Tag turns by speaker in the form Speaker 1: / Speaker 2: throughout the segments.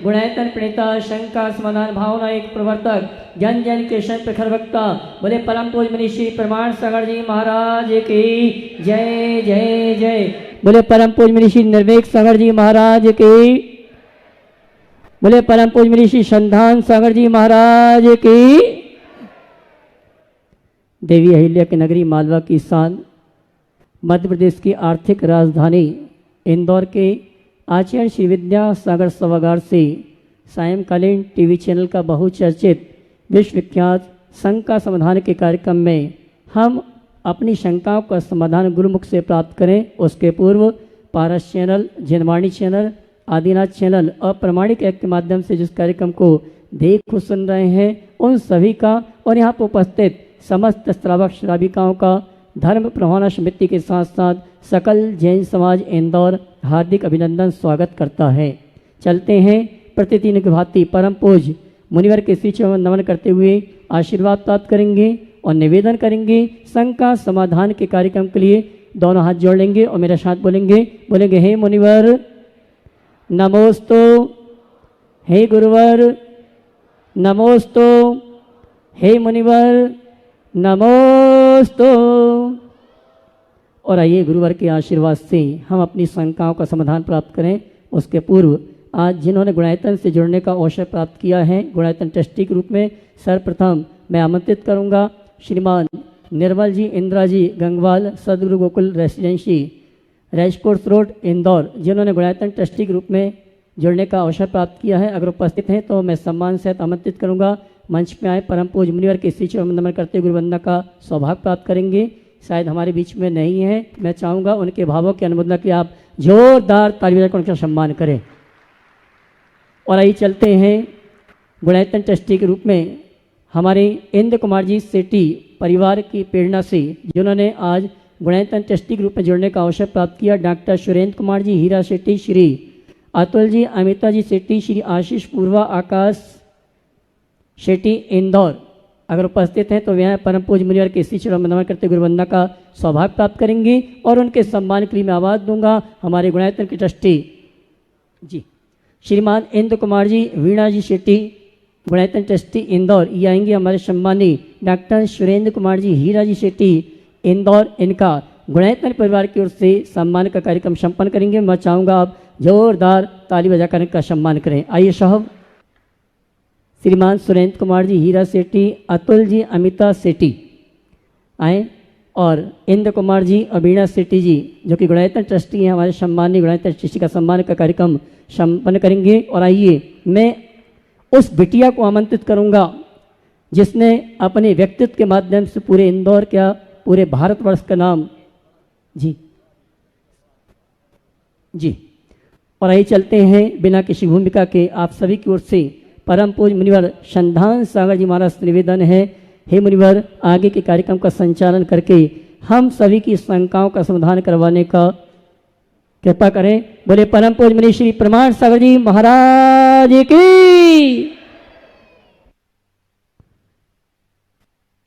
Speaker 1: गुणायतन प्रणेता शंका समाधान भावना एक प्रवर्तक जन जन के शन प्रखर वक्ता बोले परम पूज मनीषी प्रमाण सागर जी महाराज की जय जय जय। बोले परम पूज मनीषी निर्वेक सागर जी महाराज की। बोले परम पूज मनीषी संधान सागर जी महाराज की। देवी अहिल्या की नगरी मालवा की शान, मध्य प्रदेश की आर्थिक राजधानी इंदौर के आचार्य श्री विद्या सागर सभागार से सायंकालीन टीवी चैनल का बहुचर्चित विश्वविख्यात शंका समाधान के कार्यक्रम में हम अपनी शंकाओं का समाधान गुरुमुख से प्राप्त करें। उसके पूर्व पारस चैनल, जिनवाणी चैनल, आदिनाथ चैनल और प्रमाणिक ऐप के माध्यम से जिस कार्यक्रम को देख सुन रहे हैं उन सभी का और यहाँ पर उपस्थित समस्त श्रावक श्राविकाओं का धर्म प्रभावना समिति के साथ साथ सकल जैन समाज इंदौर हार्दिक अभिनंदन स्वागत करता है। चलते हैं प्रतिदिन की भांति परम पूज मुनिवर के श्री चरण नमन करते हुए आशीर्वाद प्राप्त करेंगे और निवेदन करेंगे। शंका समाधान के कार्यक्रम के लिए दोनों हाथ जोड़ लेंगे और मेरे साथ बोलेंगे हे मुनिवर नमोस्तु, हे गुरुवर नमोस्तु, हे मुनिवर नमोस्तु। और आइए गुरुवर के आशीर्वाद से हम अपनी शंकाओं का समाधान प्राप्त करें। उसके पूर्व आज जिन्होंने गुणायतन से जुड़ने का अवसर प्राप्त किया है गुणायतन ट्रस्टी के रूप में सर्वप्रथम मैं आमंत्रित करूंगा श्रीमान निर्मल जी इंदिरा जी गंगवाल, सदगुरु Gokul residency, racecourse road Indore, जिन्होंने गुणायतन ट्रस्टी के रूप में जुड़ने का अवसर प्राप्त किया है। अगर उपस्थित हैं तो मैं सम्मान सहित आमंत्रित करूंगा। मंच पे आए परम पूज मुनिवर के श्री चरण नमन करते गुरु वंदना का सौभाग्य प्राप्त करेंगे। शायद हमारे बीच में नहीं है, मैं चाहूँगा उनके भावों की अनुमोदना के लिए आप जोरदार ताली बजाकर उनका सम्मान करें। और आइए चलते हैं गुणायतन ट्रस्टी के रूप में हमारे इंद्र कुमार जी सेठी परिवार की प्रेरणा से जिन्होंने आज गुणायतन ट्रस्टी के रूप में जुड़ने का अवसर प्राप्त किया। डॉक्टर सुरेंद्र कुमार जी हीरा सेठी, श्री अतुल जी अमिता जी सेठी, श्री आशीष पूर्वा आकाश शेट्टी इंदौर अगर उपस्थित हैं तो वह परम पूज मुनिवर के श्री चरण नमन करते गुरु वंदना का सौभाग्य प्राप्त करेंगे। और उनके सम्मान के लिए मैं आवाज़ दूंगा हमारे गुणायतन के ट्रस्टी जी श्रीमान इंद्र कुमार जी वीणा जी शेट्टी, गुणायतन ट्रस्टी इंदौर, ये आएंगे। हमारे सम्मानी डॉक्टर सुरेंद्र कुमार जी हीरा जी शेट्टी इंदौर, इनका गुणायतन परिवार की ओर से सम्मान का कार्यक्रम संपन्न करेंगे। मैं चाहूँगा आप जोरदार ताली बजाकर इनका सम्मान करें। आइए साहब श्रीमान सुरेंद्र कुमार जी हीरा सेठी, अतुल जी अमिता सेठी आए और इंद्र कुमार जी और वीणा सेठी जी जो कि गुणायतन ट्रस्टी हैं हमारे सम्मानीय गुणायतन ट्रस्टी का सम्मान का कार्यक्रम संपन्न करेंगे। और आइए मैं उस बिटिया को आमंत्रित करूंगा जिसने अपने व्यक्तित्व के माध्यम से पूरे इंदौर क्या पूरे भारतवर्ष का नाम जी जी। और आइए चलते हैं बिना किसी भूमिका के आप सभी की ओर से परम पूज मुनिवर संधान सागर जी महाराज से निवेदन है हे मुनिवर आगे के कार्यक्रम का संचालन करके हम सभी की शंकाओं का समाधान करवाने का कृपा करें। बोले परम पूज मुनि श्री प्रमाण सागर जी महाराज की।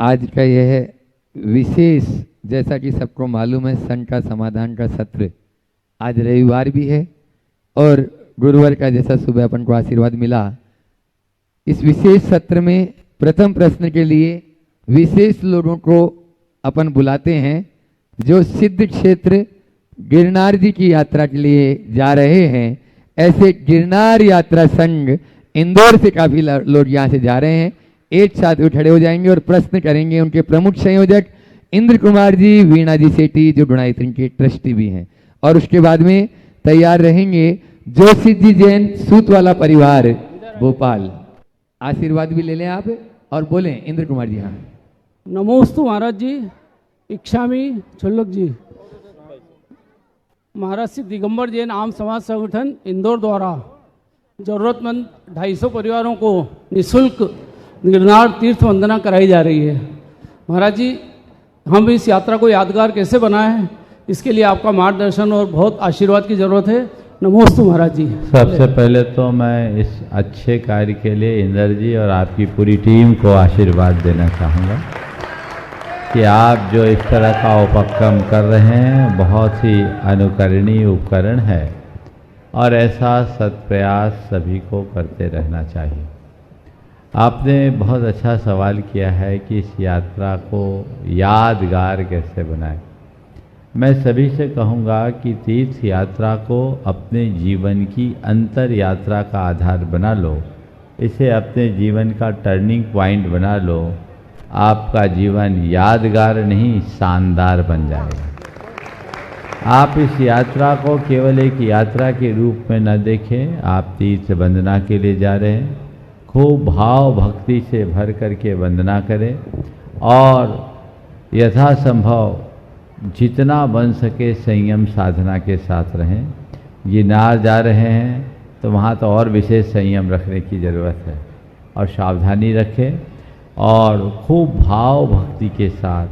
Speaker 2: आज का यह विशेष जैसा कि सबको मालूम है शंका समाधान का सत्र आज रविवार भी है और गुरुवार का जैसा सुबह अपन को आशीर्वाद मिला। इस विशेष सत्र में प्रथम प्रश्न के लिए विशेष लोगों को अपन बुलाते हैं जो सिद्ध क्षेत्र गिरनार जी की यात्रा के लिए जा रहे हैं। ऐसे गिरनार यात्रा संघ इंदौर से काफी लोग यहाँ से जा रहे हैं। एक साथ वो खड़े हो जाएंगे और प्रश्न करेंगे उनके प्रमुख संयोजक इंद्र कुमार जी वीणा जी सेठी जो गुणायतन के ट्रस्टी भी हैं। और उसके बाद में तैयार रहेंगे जोशी जी जैन सूतवाला परिवार भोपाल। आशीर्वाद भी ले लें आप और बोलें इंद्र कुमार जी। हाँ
Speaker 3: नमोस्तु महाराज जी, इच्छामी छुल्लक जी। महाराज श्री दिगंबर जैन आम समाज संगठन इंदौर द्वारा जरूरतमंद 250 परिवारों को निःशुल्क गिरनार तीर्थ वंदना कराई जा रही है। महाराज जी हम इस यात्रा को यादगार कैसे बनाएं इसके लिए आपका मार्गदर्शन और बहुत आशीर्वाद की जरूरत है। नमोस्तु महाराज जी।
Speaker 4: सबसे पहले तो मैं इस अच्छे कार्य के लिए इंदर जी और आपकी पूरी टीम को आशीर्वाद देना चाहूँगा कि आप जो इस तरह का उपक्रम कर रहे हैं बहुत ही अनुकरणीय उपकरण है और ऐसा सत्प्रयास सभी को करते रहना चाहिए। आपने बहुत अच्छा सवाल किया है कि इस यात्रा को यादगार कैसे बनाएं। मैं सभी से कहूँगा कि तीर्थ यात्रा को अपने जीवन की अंतर यात्रा का आधार बना लो, इसे अपने जीवन का टर्निंग पॉइंट बना लो। आपका जीवन यादगार नहीं शानदार बन जाएगा। आप इस यात्रा को केवल एक यात्रा के रूप में न देखें, आप तीर्थ वंदना के लिए जा रहे हैं। खूब भाव भक्ति से भर करके वंदना करें और यथासंभव जितना बन सके संयम साधना के साथ रहें। गिरनार जा रहे हैं तो वहाँ तो और विशेष संयम रखने की ज़रूरत है और सावधानी रखें और खूब भाव भक्ति के साथ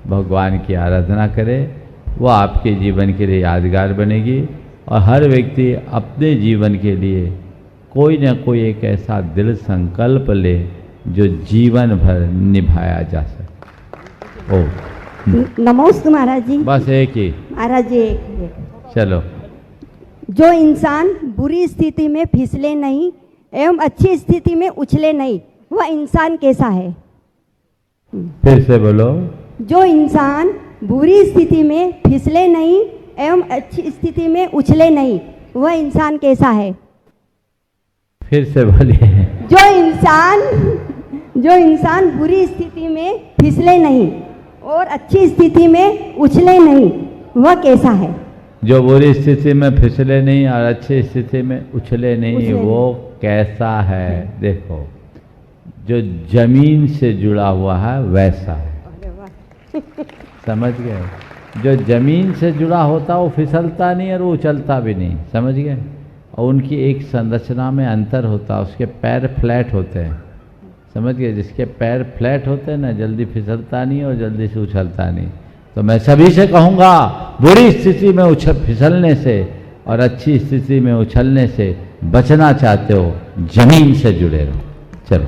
Speaker 4: भगवान की आराधना करें। वो आपके जीवन के लिए यादगार बनेगी और हर व्यक्ति अपने जीवन के लिए कोई न कोई एक ऐसा दृढ़ संकल्प ले जो जीवन भर निभाया जा सके। ओ
Speaker 5: नमोस्तु महाराज जी।
Speaker 4: बस एक ही
Speaker 5: महाराज जी एक
Speaker 4: चलो।
Speaker 5: जो इंसान बुरी स्थिति में फिसले नहीं एवं अच्छी स्थिति में उछले नहीं, वह इंसान कैसा है?
Speaker 4: फिर से बोलो।
Speaker 5: जो इंसान बुरी स्थिति में फिसले नहीं एवं अच्छी स्थिति में उछले नहीं, वह इंसान कैसा है?
Speaker 4: फिर से बोलिए।
Speaker 5: जो इंसान बुरी स्थिति में फिसले नहीं और अच्छी स्थिति में उछले नहीं, वह कैसा है?
Speaker 4: जो बुरी स्थिति में फिसले नहीं और अच्छी स्थिति में उछले नहीं, वो कैसा है? देखो, जो जमीन से जुड़ा हुआ है वैसा है। समझ गए? जो जमीन से जुड़ा होता वो फिसलता नहीं और वो उछलता भी नहीं। समझ गए? और उनकी एक संरचना में अंतर होता, उसके पैर फ्लैट होते हैं। समझ गए? जिसके पैर फ्लैट होते हैं ना, जल्दी फिसलता नहीं और जल्दी से उछलता नहीं। तो मैं सभी से कहूँगा, बुरी स्थिति में फिसलने से और अच्छी स्थिति में उछलने से बचना चाहते हो, जमीन से जुड़े रहो। चलो।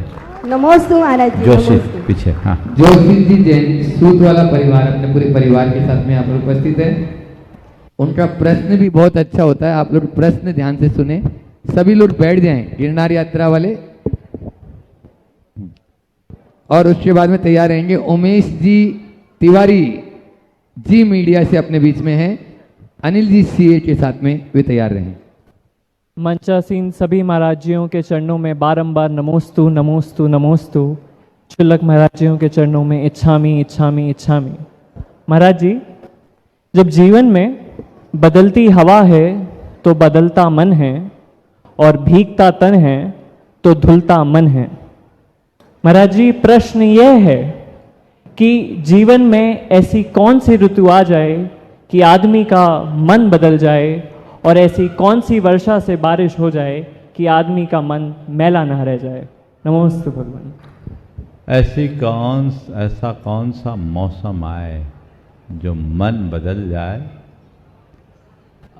Speaker 5: नमोस्तु महाराज जी।
Speaker 4: जोशी पीछे। हाँ,
Speaker 2: जोशी जी जैन सूत वाला परिवार अपने पूरे परिवार के साथ में यहाँ पर उपस्थित है। उनका प्रश्न भी बहुत अच्छा होता है, आप लोग प्रश्न ध्यान से सुने। सभी लोग बैठ जाएं, गिरनार यात्रा वाले, और उसके बाद में तैयार रहेंगे। उमेश जी तिवारी जी मीडिया से अपने बीच में हैं, अनिल जी सीए के साथ में वे तैयार रहें।
Speaker 6: मंचासीन सभी महाराजियों के चरणों में बारंबार नमोस्तु नमोस्तु नमोस्तु। शुल्लक महाराजियों के चरणों में इच्छामी इच्छामी इच्छामी। महाराज जी, जब जीवन में बदलती हवा है तो बदलता मन है, और भीगता तन है तो धुलता मन है। महाराज जी, प्रश्न यह है कि जीवन में ऐसी कौन सी ऋतु आ जाए कि आदमी का मन बदल जाए, और ऐसी कौन सी वर्षा से बारिश हो जाए कि आदमी का मन मैला न रह जाए। नमोस्तु भगवान।
Speaker 4: ऐसा कौन सा मौसम आए जो मन बदल जाए,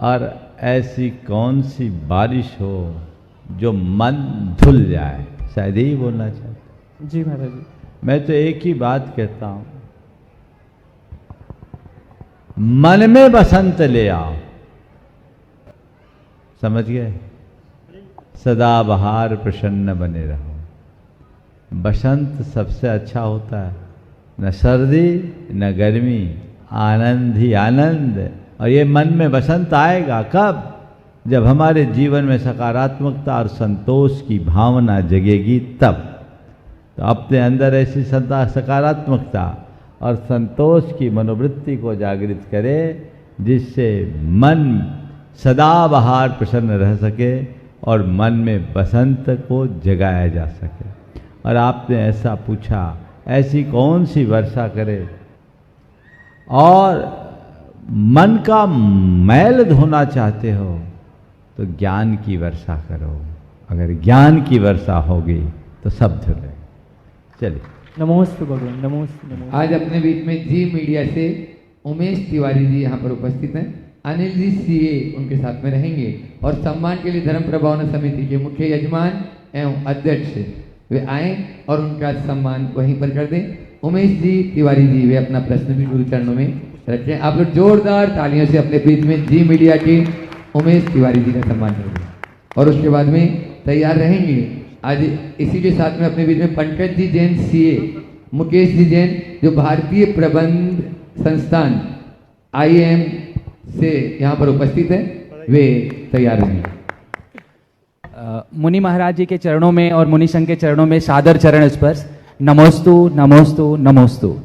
Speaker 4: और ऐसी कौन सी बारिश हो जो मन धुल जाए? शायद यही बोलना चाहते।
Speaker 6: जी महाराज जी।
Speaker 4: मैं तो एक ही बात कहता हूं, मन में बसंत ले आओ। समझ गए? सदा बहार प्रसन्न बने रहो। बसंत सबसे अच्छा होता है, न सर्दी न गर्मी, आनंद ही आनंद। और ये मन में बसंत आएगा कब? जब हमारे जीवन में सकारात्मकता और संतोष की भावना जगेगी तब। तो अपने अंदर ऐसी सकारात्मकता और संतोष की मनोवृत्ति को जागृत करें, जिससे मन सदा बहार प्रसन्न रह सके और मन में बसंत को जगाया जा सके। और आपने ऐसा पूछा, ऐसी कौन सी वर्षा करे? और मन का मैल धोना चाहते हो तो ज्ञान की वर्षा करो। अगर ज्ञान की वर्षा होगी तो सब धुले। चलिए।
Speaker 6: नमोस्तु भगवान। नमोस्तु नमोस्तु।
Speaker 2: आज अपने बीच में जी मीडिया से उमेश तिवारी जी यहाँ पर उपस्थित हैं। अनिल जी सीए उनके साथ में रहेंगे, और सम्मान के लिए धर्म प्रभावना समिति के मुख्य यजमान एवं अध्यक्ष वे आए और उनका सम्मान वहीं पर कर दें। उमेश जी तिवारी जी वे अपना प्रश्न भी गुरु चरणों में रखें। आप लोग जोरदार तालियों से अपने बीच में जी मीडिया के उमेश तिवारी जी का सम्मान करेंगे और उसके बाद में तैयार रहेंगे आज इसी के साथ में अपने बीच में पंकज जी जैन सीए, मुकेश जी जैन जो भारतीय प्रबंध संस्थान IIM से यहाँ पर उपस्थित है, वे तैयार रहेंगे।
Speaker 7: मुनि महाराज जी के चरणों में और मुनि संघ के चरणों में सादर चरण स्पर्श। नमोस्तु नमोस्तु नमोस्तु।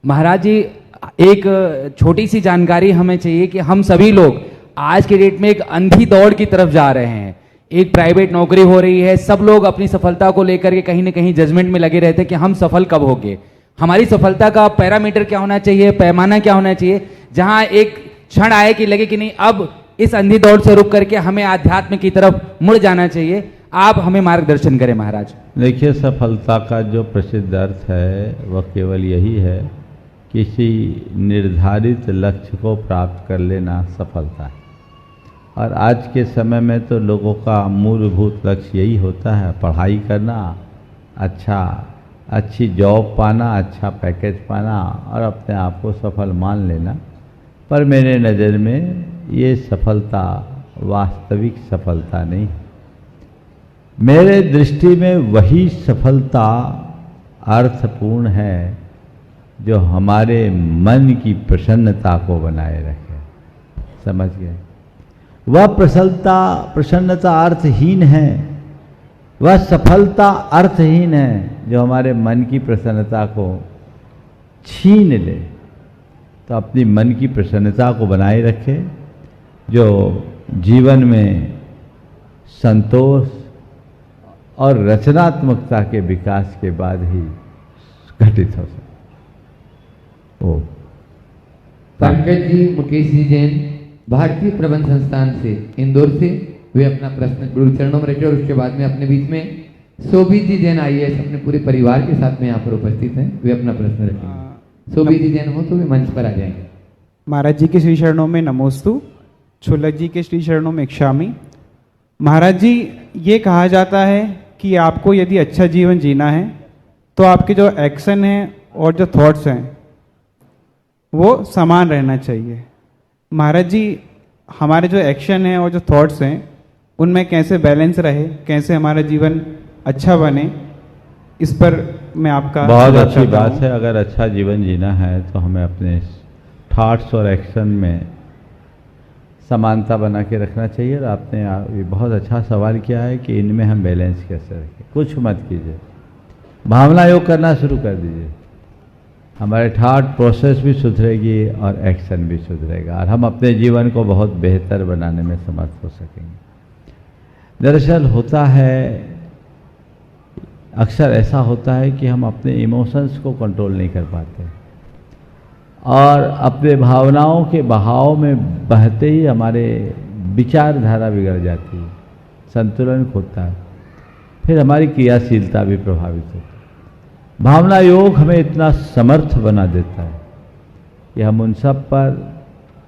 Speaker 7: महाराज जी, एक छोटी सी जानकारी हमें चाहिए कि हम सभी लोग आज के डेट में एक अंधी दौड़ की तरफ जा रहे हैं। एक प्राइवेट नौकरी हो रही है, सब लोग अपनी सफलता को लेकर के कहीं ना कहीं जजमेंट में लगे रहते हैं कि हम सफल कब होंगे, हमारी सफलता का पैरामीटर क्या होना चाहिए, पैमाना क्या होना चाहिए, जहां एक क्षण आए कि लगे कि नहीं अब इस अंधी दौड़ से रुक करके हमें आध्यात्म की तरफ मुड़ जाना चाहिए। आप हमें मार्गदर्शन करें महाराज।
Speaker 4: देखिए, सफलता का जो प्रसिद्ध अर्थ है वह केवल यही है, किसी निर्धारित लक्ष्य को प्राप्त कर लेना सफलता है। और आज के समय में तो लोगों का मूलभूत लक्ष्य यही होता है, पढ़ाई करना, अच्छी जॉब पाना, अच्छा पैकेज पाना और अपने आप को सफल मान लेना। पर मेरे नज़र में ये सफलता वास्तविक सफलता नहीं। मेरे दृष्टि में वही सफलता अर्थपूर्ण है जो हमारे मन की प्रसन्नता को बनाए रखे। समझ गए? वह प्रसन्नता अर्थहीन है, वह सफलता अर्थहीन है जो हमारे मन की प्रसन्नता को छीन ले। तो अपनी मन की प्रसन्नता को बनाए रखे, जो जीवन में संतोष और रचनात्मकता के विकास के बाद ही घटित हो सकता। ओ
Speaker 2: पंकज जी, मुकेश जी जैन भारतीय प्रबंध संस्थान से इंदौर से, वे अपना प्रश्न गुरु चरणों में रखे और उसके बाद में अपने बीच में शोभित जी जैन IAS अपने पूरे परिवार के साथ में यहाँ पर उपस्थित हैं, वे अपना प्रश्न रखेंगे। शोभित जी जैन हो तो वे मंच पर आ जाएंगे।
Speaker 8: महाराज जी के श्री चरणों में नमोस्तु, छुलक जी के श्री चरणों में इक्षामि। महाराज जी, ये कहा जाता है कि आपको यदि अच्छा जीवन जीना है तो आपके जो एक्शन हैं और जो थॉट्स हैं वो समान रहना चाहिए। महाराज जी, हमारे जो एक्शन हैं और जो थॉट्स हैं उनमें कैसे बैलेंस रहे, कैसे हमारा जीवन अच्छा बने, इस पर मैं आपका
Speaker 4: बहुत अच्छी बात है। अगर अच्छा जीवन जीना है तो हमें अपने थॉट्स और एक्शन में समानता बना के रखना चाहिए। और आपने ये बहुत अच्छा सवाल किया है कि इनमें हम बैलेंस कैसे रखें। कुछ मत कीजिए, भावना योग करना शुरू कर दीजिए, हमारे थॉट प्रोसेस भी सुधरेगी और एक्शन भी सुधरेगा और हम अपने जीवन को बहुत बेहतर बनाने में समर्थ हो सकेंगे। दरअसल होता है, अक्सर ऐसा होता है कि हम अपने इमोशंस को कंट्रोल नहीं कर पाते और अपने भावनाओं के बहाव में बहते ही हमारे विचारधारा बिगड़ जाती है, संतुलन खोता है, फिर हमारी क्रियाशीलता भी प्रभावित होती है। भावना योग हमें इतना समर्थ बना देता है कि हम उन सब पर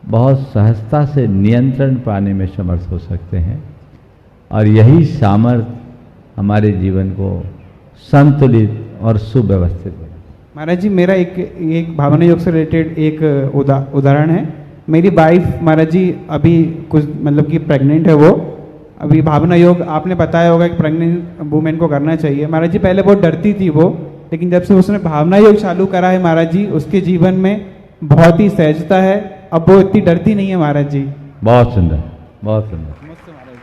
Speaker 4: बहुत सहजता से नियंत्रण पाने में समर्थ हो सकते हैं और यही सामर्थ्य हमारे जीवन को संतुलित और सुव्यवस्थित बनाए।
Speaker 8: महाराज जी, मेरा एक भावना योग से रिलेटेड एक उदाहरण है। मेरी वाइफ महाराज जी अभी कुछ मतलब कि प्रेग्नेंट है, वो अभी भावना योग आपने बताया होगा कि प्रेग्नेंट वुमेन को करना चाहिए। महाराज जी पहले बहुत डरती थी वो, लेकिन जब से उसने भावना योग चालू करा है महाराज जी, उसके जीवन में बहुत ही सहजता है, अब वो इतनी डरती नहीं है महाराज जी।
Speaker 4: बहुत सुंदर, बहुत सुंदर।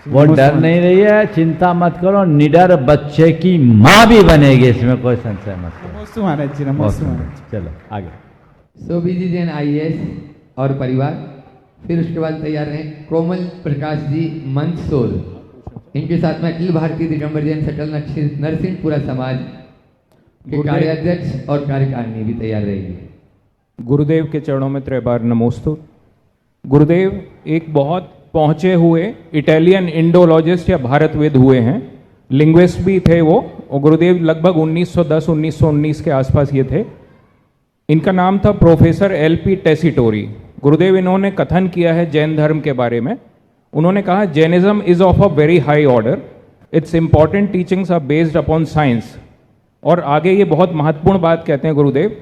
Speaker 4: वो डर नहीं रही है, चिंता मत करो, निडर बच्चे की माँ भी बनेगी, इसमें कोई संशय मत करो।
Speaker 8: नमस्ते महाराज जी, नमस्ते महाराज।
Speaker 4: चलो आगे।
Speaker 2: शोभित जी जैन IAS और परिवार, फिर उसके बाद तैयार हैं कोमल प्रकाश जी मंदसौर, इनके साथ में अखिल भारतीय दिगंबर जैन सकल नरसिंहपुरा समाज के कार्याध्यक्ष और कार्यकारिणी भी तैयार रहेगी।
Speaker 9: गुरुदेव के चरणों में त्रैबार नमोस्तु। गुरुदेव एक बहुत पहुंचे हुए इटालियन इंडोलॉजिस्ट या भारतवेद हुए हैं, लिंग्विस्ट भी थे वो, और गुरुदेव लगभग 1910-1919 के आसपास ये थे। इनका नाम था प्रोफेसर LP टेसिटोरी। गुरुदेव इन्होंने कथन किया है जैन धर्म के बारे में। उन्होंने कहा, Jainism is of a very high order, its important teachings are based upon science. और आगे ये बहुत महत्वपूर्ण बात कहते हैं गुरुदेव,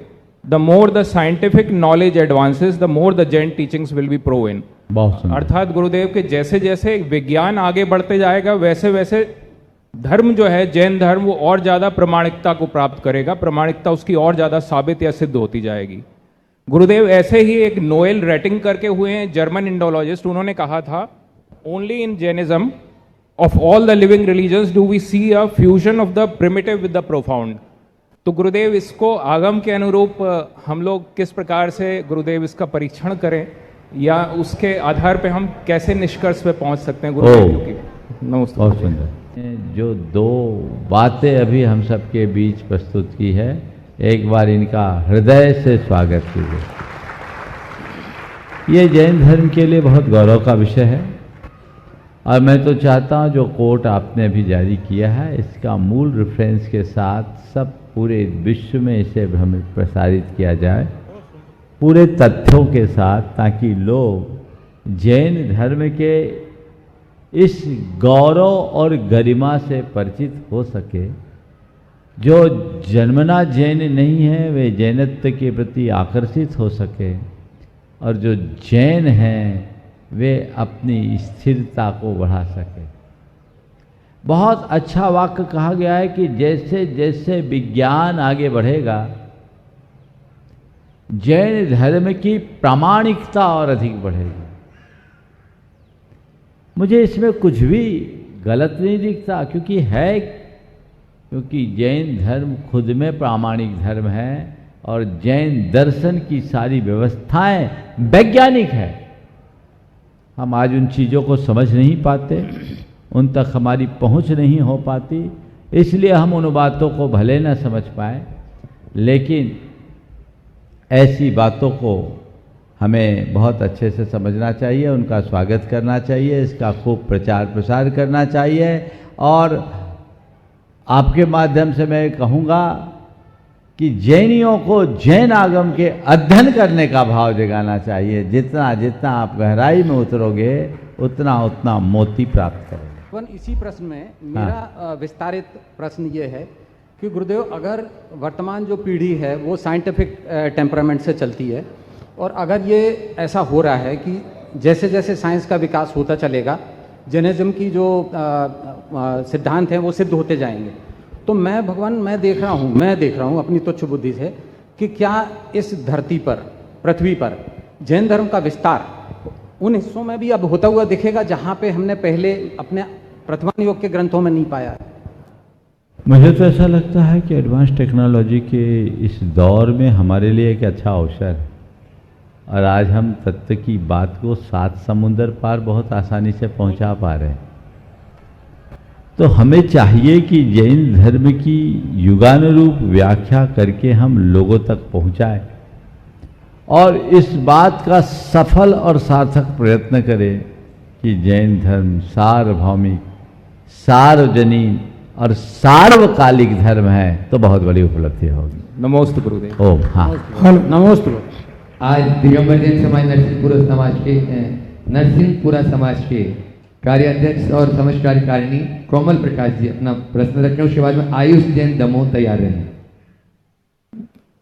Speaker 9: the more the scientific knowledge advances the more the Jain teachings will be proven.
Speaker 4: बहुत सुंदर।
Speaker 9: अर्थात गुरुदेव के जैसे जैसे विज्ञान आगे बढ़ते जाएगा वैसे वैसे धर्म जो है जैन धर्म वो और ज़्यादा प्रामाणिकता को प्राप्त करेगा, प्रामाणिकता उसकी और ज़्यादा साबित या सिद्ध होती जाएगी। गुरुदेव ऐसे ही एक नोएल रेटिंग करके हुए हैं जर्मन इंडोलॉजिस्ट, उन्होंने कहा था only in Jainism of all the living religions do we see a fusion of the primitive with the profound. तो गुरुदेव इसको आगम के अनुरूप हम लोग किस प्रकार से गुरुदेव इसका परीक्षण करें या उसके आधार पे हम कैसे निष्कर्ष पे पहुंच सकते हैं गुरुदेव की? नमस्ते।
Speaker 4: बहुत सुंदर। जो दो बातें अभी हम सबके बीच प्रस्तुत की है, एक बार इनका हृदय से स्वागत कीजिए। ये जैन धर्म के लिए बहुत गौरव का विषय है और मैं तो चाहता हूँ जो कोट आपने अभी जारी किया है इसका मूल रेफरेंस के साथ सब पूरे विश्व में इसे हमें प्रसारित किया जाए पूरे तथ्यों के साथ, ताकि लोग जैन धर्म के इस गौरव और गरिमा से परिचित हो सके। जो जन्मना जैन नहीं है वे जैनत्व के प्रति आकर्षित हो सके और जो जैन हैं वे अपनी स्थिरता को बढ़ा सके। बहुत अच्छा वाक्य कहा गया है कि जैसे जैसे विज्ञान आगे बढ़ेगा जैन धर्म की प्रामाणिकता और अधिक बढ़ेगी। मुझे इसमें कुछ भी गलत नहीं दिखता, क्योंकि जैन धर्म खुद में प्रामाणिक धर्म है और जैन दर्शन की सारी व्यवस्थाएं वैज्ञानिक है। हम आज उन चीज़ों को समझ नहीं पाते, उन तक हमारी पहुंच नहीं हो पाती, इसलिए हम उन बातों को भले न समझ पाए, लेकिन ऐसी बातों को हमें बहुत अच्छे से समझना चाहिए, उनका स्वागत करना चाहिए, इसका खूब प्रचार प्रसार करना चाहिए। और आपके माध्यम से मैं कहूँगा कि जैनियों को जैन आगम के अध्ययन करने का भाव जगाना चाहिए। जितना जितना आप गहराई में उतरोगे उतना उतना मोती प्राप्त करोगे।
Speaker 10: इसी प्रश्न में मेरा विस्तारित प्रश्न ये है कि गुरुदेव, अगर वर्तमान जो पीढ़ी है वो साइंटिफिक टेम्परामेंट से चलती है और अगर ये ऐसा हो रहा है कि जैसे जैसे साइंस का विकास होता चलेगा जैनिज्म की जो सिद्धांत हैं वो सिद्ध होते जाएंगे, तो मैं देख रहा हूँ अपनी तुच्छ बुद्धि से कि क्या इस धरती पर, पृथ्वी पर जैन धर्म का विस्तार उन हिस्सों में भी अब होता हुआ दिखेगा जहाँ पे हमने पहले अपने प्रथम युग के ग्रंथों में नहीं पाया है।
Speaker 4: मुझे तो ऐसा लगता है कि एडवांस टेक्नोलॉजी के इस दौर में हमारे लिए एक अच्छा अवसर है और आज हम तत्व की बात को 7 समुंदर पार बहुत आसानी से पहुंचा पा रहे हैं। तो हमें चाहिए कि जैन धर्म की युगानुरूप व्याख्या करके हम लोगों तक पहुंचाएं और इस बात का सफल और सार्थक प्रयत्न करें कि जैन धर्म सार्वभौमिक, सार्वजनीन और सार्वकालिक धर्म है, तो बहुत बड़ी उपलब्धि होगी।
Speaker 9: नमोस्तु गुरुदेव।
Speaker 4: ओम हाँ
Speaker 10: नमोस्तु।
Speaker 2: आज दिगंबर जैन समाज नरसिंहपुरा समाज के कार्याध्यक्ष और समस्त कार्यकारिणी कोमल प्रकाश जी अपना प्रश्न रखें, उसके बाद में आयुष जैन दमोह तैयार रहें।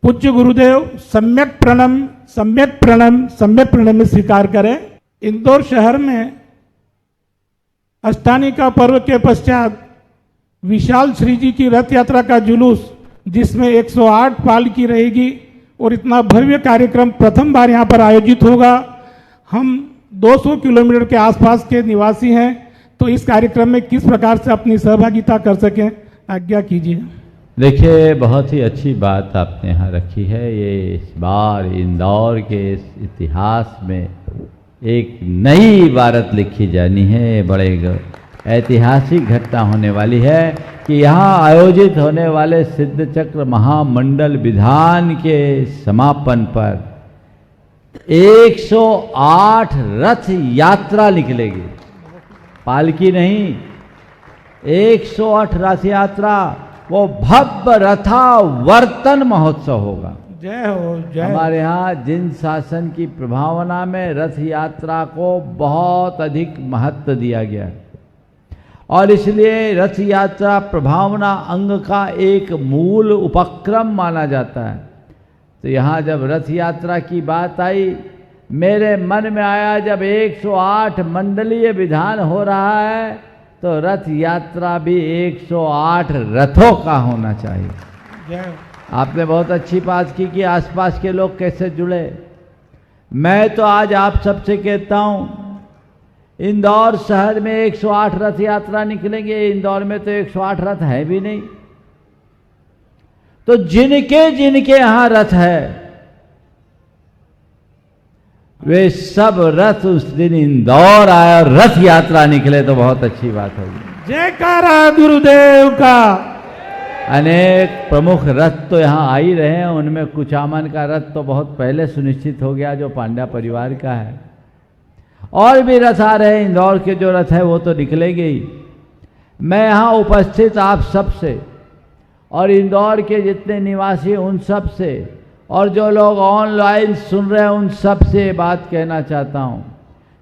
Speaker 11: पूज्य गुरुदेव, सम्यक प्रणम में स्वीकार करें। इंदौर शहर में अष्टानी का पर्व के पश्चात विशाल श्री जी की रथ यात्रा का जुलूस, जिसमें 108 पालकी रहेगी और इतना भव्य कार्यक्रम प्रथम बार यहाँ पर आयोजित होगा। हम 200 किलोमीटर के आसपास के निवासी हैं, तो इस कार्यक्रम में किस प्रकार से अपनी सहभागिता कर सकें, आज्ञा कीजिए।
Speaker 4: देखिए, बहुत ही अच्छी बात आपने यहाँ रखी है। ये इस बार इंदौर के इस इतिहास में एक नई इबारत लिखी जानी है। बड़े ऐतिहासिक घटना होने वाली है कि यहाँ आयोजित होने वाले सिद्ध चक्र महामंडल विधान के समापन पर 108 रथ यात्रा निकलेगी। पालकी नहीं, 108 रथ यात्रा, वो भव्य रथावर्तन महोत्सव होगा।
Speaker 11: जय हो, जय।
Speaker 4: हमारे यहाँ जिन शासन की प्रभावना में रथ यात्रा को बहुत अधिक महत्व दिया गया है और इसलिए रथ यात्रा प्रभावना अंग का एक मूल उपक्रम माना जाता है। तो यहाँ जब रथ यात्रा की बात आई मेरे मन में आया जब 108 मंडलीय विधान हो रहा है तो रथ यात्रा भी 108 रथों का होना चाहिए। आपने बहुत अच्छी बात की कि आसपास के लोग कैसे जुड़े। मैं तो आज आप सबसे कहता हूं, इंदौर शहर में 108 रथ यात्रा निकलेंगे। इंदौर में तो 108 रथ है भी नहीं। तो जिनके जिनके यहां रथ है वे सब रथ उस दिन इंदौर आए और रथ यात्रा निकले तो बहुत अच्छी बात होगी।
Speaker 11: जयकारा गुरुदेव का।
Speaker 4: अनेक प्रमुख रथ तो यहाँ आ ही रहे हैं। उनमें कुचामन का रथ तो बहुत पहले सुनिश्चित हो गया, जो पांड्या परिवार का है। और भी रथ आ रहे हैं। इंदौर के जो रथ है वो तो निकलेंगे ही। मैं यहाँ उपस्थित आप सब से और इंदौर के जितने निवासी उन सब से और जो लोग ऑनलाइन सुन रहे हैं उन सब से बात कहना चाहता हूँ,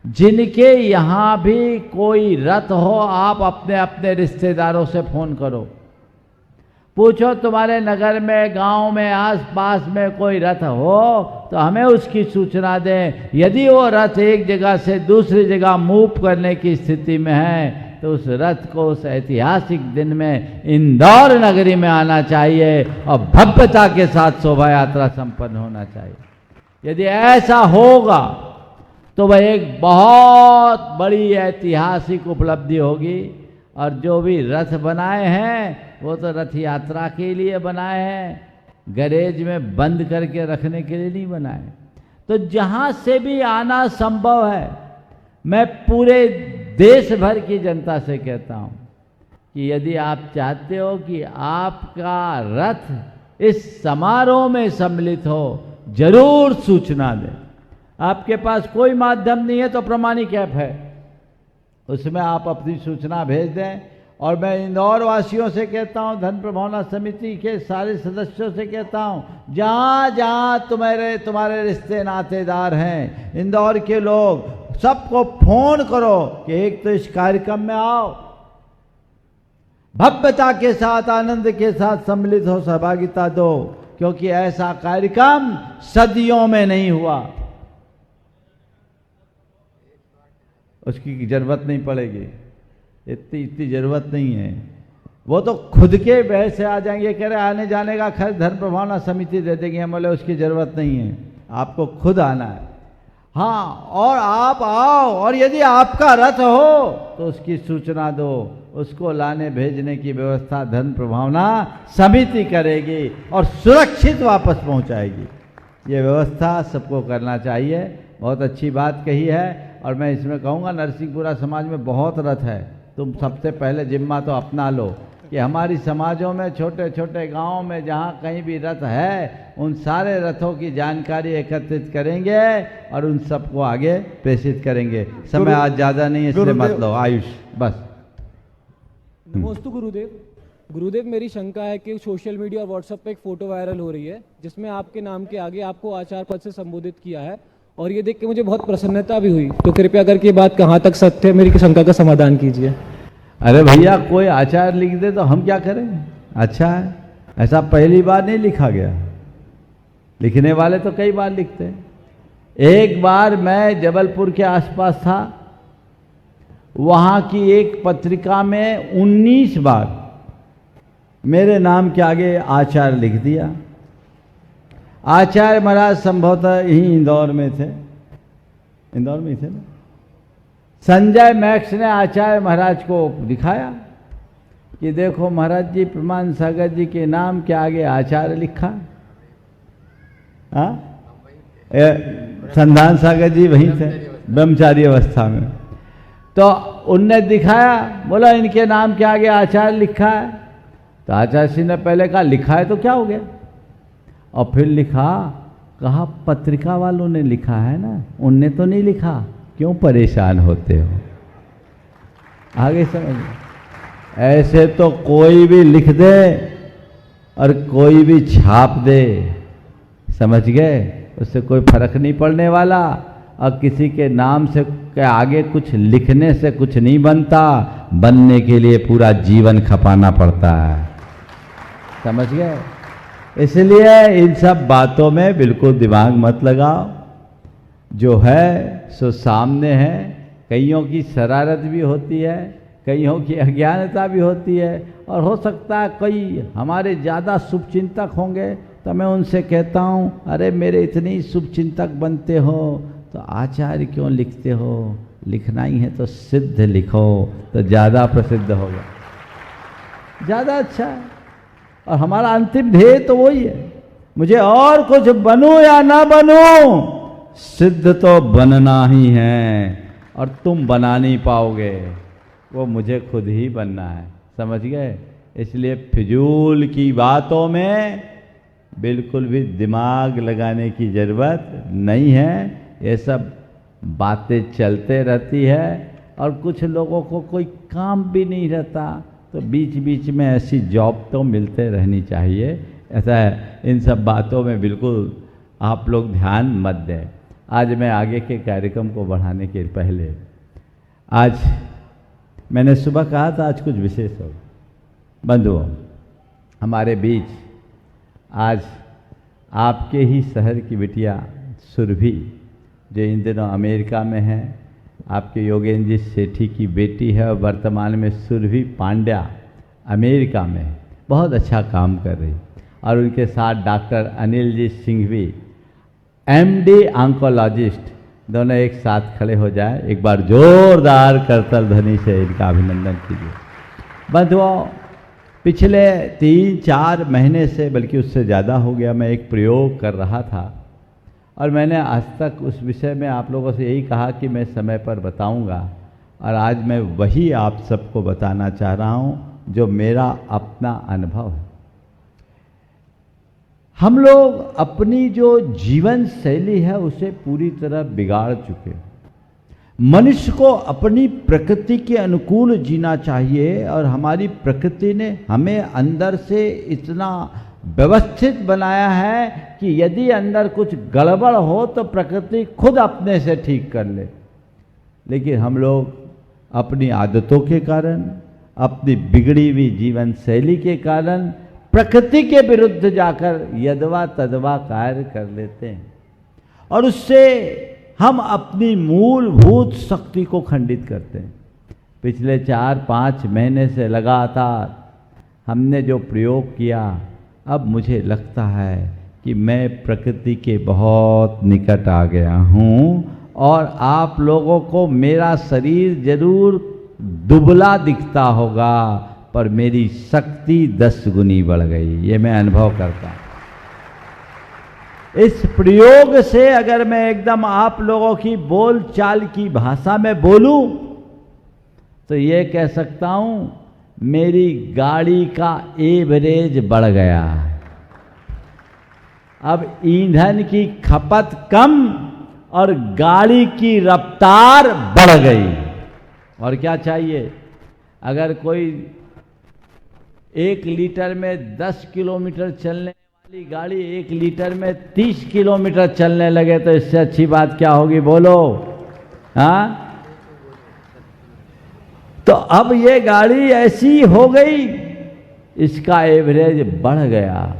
Speaker 4: जिनके यहाँ भी कोई रथ हो आप अपने अपने रिश्तेदारों से फ़ोन करो, पूछो तुम्हारे नगर में, गांव में, आसपास में कोई रथ हो तो हमें उसकी सूचना दें। यदि वो रथ एक जगह से दूसरी जगह मूव करने की स्थिति में है तो उस रथ को उस ऐतिहासिक दिन में इंदौर नगरी में आना चाहिए और भव्यता के साथ शोभा यात्रा संपन्न होना चाहिए। यदि ऐसा होगा तो वह एक बहुत बड़ी ऐतिहासिक उपलब्धि होगी। और जो भी रथ बनाए हैं वो तो रथ यात्रा के लिए बनाए हैं, गैरेज में बंद करके रखने के लिए नहीं बनाए। तो जहाँ से भी आना संभव है, मैं पूरे देश भर की जनता से कहता हूँ कि यदि आप चाहते हो कि आपका रथ इस समारोह में सम्मिलित हो, जरूर सूचना दें। आपके पास कोई माध्यम नहीं है तो प्रमाणिक ऐप है, उसमें आप अपनी सूचना भेज दें। और मैं इंदौर वासियों से कहता हूं, धन प्रभावना समिति के सारे सदस्यों से कहता हूं, जहां जहां तुम्हारे रिश्ते नातेदार हैं, इंदौर के लोग, सबको फोन करो कि एक तो इस कार्यक्रम में आओ, भव्यता के साथ, आनंद के साथ सम्मिलित हो, सहभागिता दो, क्योंकि ऐसा कार्यक्रम सदियों में नहीं हुआ। उसकी जरूरत नहीं पड़ेगी, इतनी जरूरत नहीं है। वो तो खुद के बहस से आ जाएंगे, कह रहे आने जाने का खर्च धन प्रभावना समिति दे देंगे। हम बोले उसकी जरूरत नहीं है, आपको खुद आना है। हाँ, और आप आओ, और यदि आपका रथ हो तो उसकी सूचना दो, उसको लाने भेजने की व्यवस्था धन प्रभावना समिति करेगी और सुरक्षित वापस पहुंचाएगी। ये व्यवस्था सबको करना चाहिए। बहुत अच्छी बात कही है। और मैं इसमें कहूँगा, नरसिंहपुरा समाज में बहुत रथ है, तुम सबसे पहले जिम्मा तो अपना लो कि हमारी समाजों में, छोटे छोटे गांवों में जहाँ कहीं भी रथ है, उन सारे रथों की जानकारी एकत्रित करेंगे और उन सबको आगे प्रेषित करेंगे। समय आज ज़्यादा नहीं है, इसलिए मत लो आयुष, बस।
Speaker 12: नमोस्तु गुरुदेव। गुरुदेव, मेरी शंका है कि सोशल मीडिया और व्हाट्सएप पे एक फ़ोटो वायरल हो रही है जिसमें आपके नाम के आगे आपको आचार्य पद से संबोधित किया है, और ये देख के मुझे बहुत प्रसन्नता भी हुई। तो कृपया करके ये बात कहाँ तक सत्य है, मेरी शंका का समाधान कीजिए।
Speaker 4: अरे भैया, कोई आचार्य लिख दे तो हम क्या करें? अच्छा है, ऐसा पहली बार नहीं लिखा गया, लिखने वाले तो कई बार लिखते हैं। एक बार मैं जबलपुर के आसपास था, वहाँ की एक पत्रिका में 19 बार मेरे नाम के आगे आचार्य लिख दिया। आचार्य महाराज संभवतः यहीं इंदौर में थे, इंदौर में ही थे ना। संजय मैक्स ने आचार्य महाराज को दिखाया कि देखो महाराज जी, प्रमाण सागर जी के नाम के आगे आचार्य लिखा। हाँ, संधान सागर जी वहीं थे ब्रह्मचारी अवस्था में। तो उनने दिखाया, बोला इनके नाम के आगे आचार्य लिखा है। तो आचार्य सिंह ने पहले कहा लिखा है तो क्या हो गया, और फिर लिखा, कहा पत्रिका वालों ने लिखा है ना, उनने तो नहीं लिखा, क्यों परेशान होते हो? आगे समझ, ऐसे तो कोई भी लिख दे और कोई भी छाप दे, समझ गए, उससे कोई फर्क नहीं पड़ने वाला। और किसी के नाम से के आगे कुछ लिखने से कुछ नहीं बनता, बनने के लिए पूरा जीवन खपाना पड़ता है, समझ गए। इसलिए इन सब बातों में बिल्कुल दिमाग मत लगाओ। जो है सो सामने है। कईयों की शरारत भी होती है, कईयों की अज्ञानता भी होती है, और हो सकता है कई हमारे ज़्यादा शुभचिंतक होंगे तो मैं उनसे कहता हूँ, अरे मेरे इतनी शुभचिंतक बनते हो तो आचार्य क्यों लिखते हो? लिखना ही है तो सिद्ध लिखो, तो ज़्यादा प्रसिद्ध होगा, ज़्यादा अच्छा है। और हमारा अंतिम ध्येय तो वही है, मुझे और कुछ बनूं या ना बनूं, सिद्ध तो बनना ही है। और तुम बना नहीं पाओगे, वो मुझे खुद ही बनना है, समझ गए? इसलिए फिजूल की बातों में बिल्कुल भी दिमाग लगाने की ज़रूरत नहीं है। ये सब बातें चलते रहती है, और कुछ लोगों को कोई काम भी नहीं रहता, तो बीच बीच में ऐसी जॉब तो मिलते रहनी चाहिए। ऐसा है, इन सब बातों में बिल्कुल आप लोग ध्यान मत दें। आज मैं आगे के कार्यक्रम को बढ़ाने के पहले, आज मैंने सुबह कहा था आज कुछ विशेष हो। बंधुओं, हमारे बीच आज आपके ही शहर की बिटिया सुरभि, जो इन दिनों अमेरिका में है, आपके योगेंद्र जी सेठी की बेटी है, और वर्तमान में सुरभि पांड्या अमेरिका में है, बहुत अच्छा काम कर रही। और उनके साथ doctor Anil ji Singhvi, MD oncologist, दोनों एक साथ खड़े हो जाए, एक बार जोरदार करतल ध्वनि से इनका अभिनंदन कीजिए। बंधुओं, पिछले 3-4 महीने से, बल्कि उससे ज़्यादा हो गया, मैं एक प्रयोग कर रहा था, और मैंने आज तक उस विषय में आप लोगों से यही कहा कि मैं समय पर बताऊंगा, और आज मैं वही आप सबको बताना चाह रहा हूं जो मेरा अपना अनुभव है। हम लोग अपनी जो जीवन शैली है उसे पूरी तरह बिगाड़ चुके हैं। मनुष्य को अपनी प्रकृति के अनुकूल जीना चाहिए, और हमारी प्रकृति ने हमें अंदर से इतना व्यवस्थित बनाया है कि यदि अंदर कुछ गड़बड़ हो तो प्रकृति खुद अपने से ठीक कर ले। लेकिन हम लोग अपनी आदतों के कारण, अपनी बिगड़ी हुई जीवन शैली के कारण प्रकृति के विरुद्ध जाकर यदवा तदवा कार्य कर लेते हैं, और उससे हम अपनी मूलभूत शक्ति को खंडित करते हैं। पिछले 4-5 महीने से लगातार हमने जो प्रयोग किया, अब मुझे लगता है कि मैं प्रकृति के बहुत निकट आ गया हूँ, और आप लोगों को मेरा शरीर जरूर दुबला दिखता होगा, पर मेरी शक्ति 10 गुनी बढ़ गई, ये मैं अनुभव करता हूँ। इस प्रयोग से अगर मैं एकदम आप लोगों की बोल चाल की भाषा में बोलूं तो ये कह सकता हूं, मेरी गाड़ी का एवरेज बढ़ गया। अब ईंधन की खपत कम और गाड़ी की रफ्तार बढ़ गई। और क्या चाहिए? अगर कोई 1 लीटर में 10 किलोमीटर चलने वाली गाड़ी 1 लीटर में 30 किलोमीटर चलने लगे तो इससे अच्छी बात क्या होगी, बोलो? हाँ, तो अब ये गाड़ी ऐसी हो गई, इसका एवरेज बढ़ गया।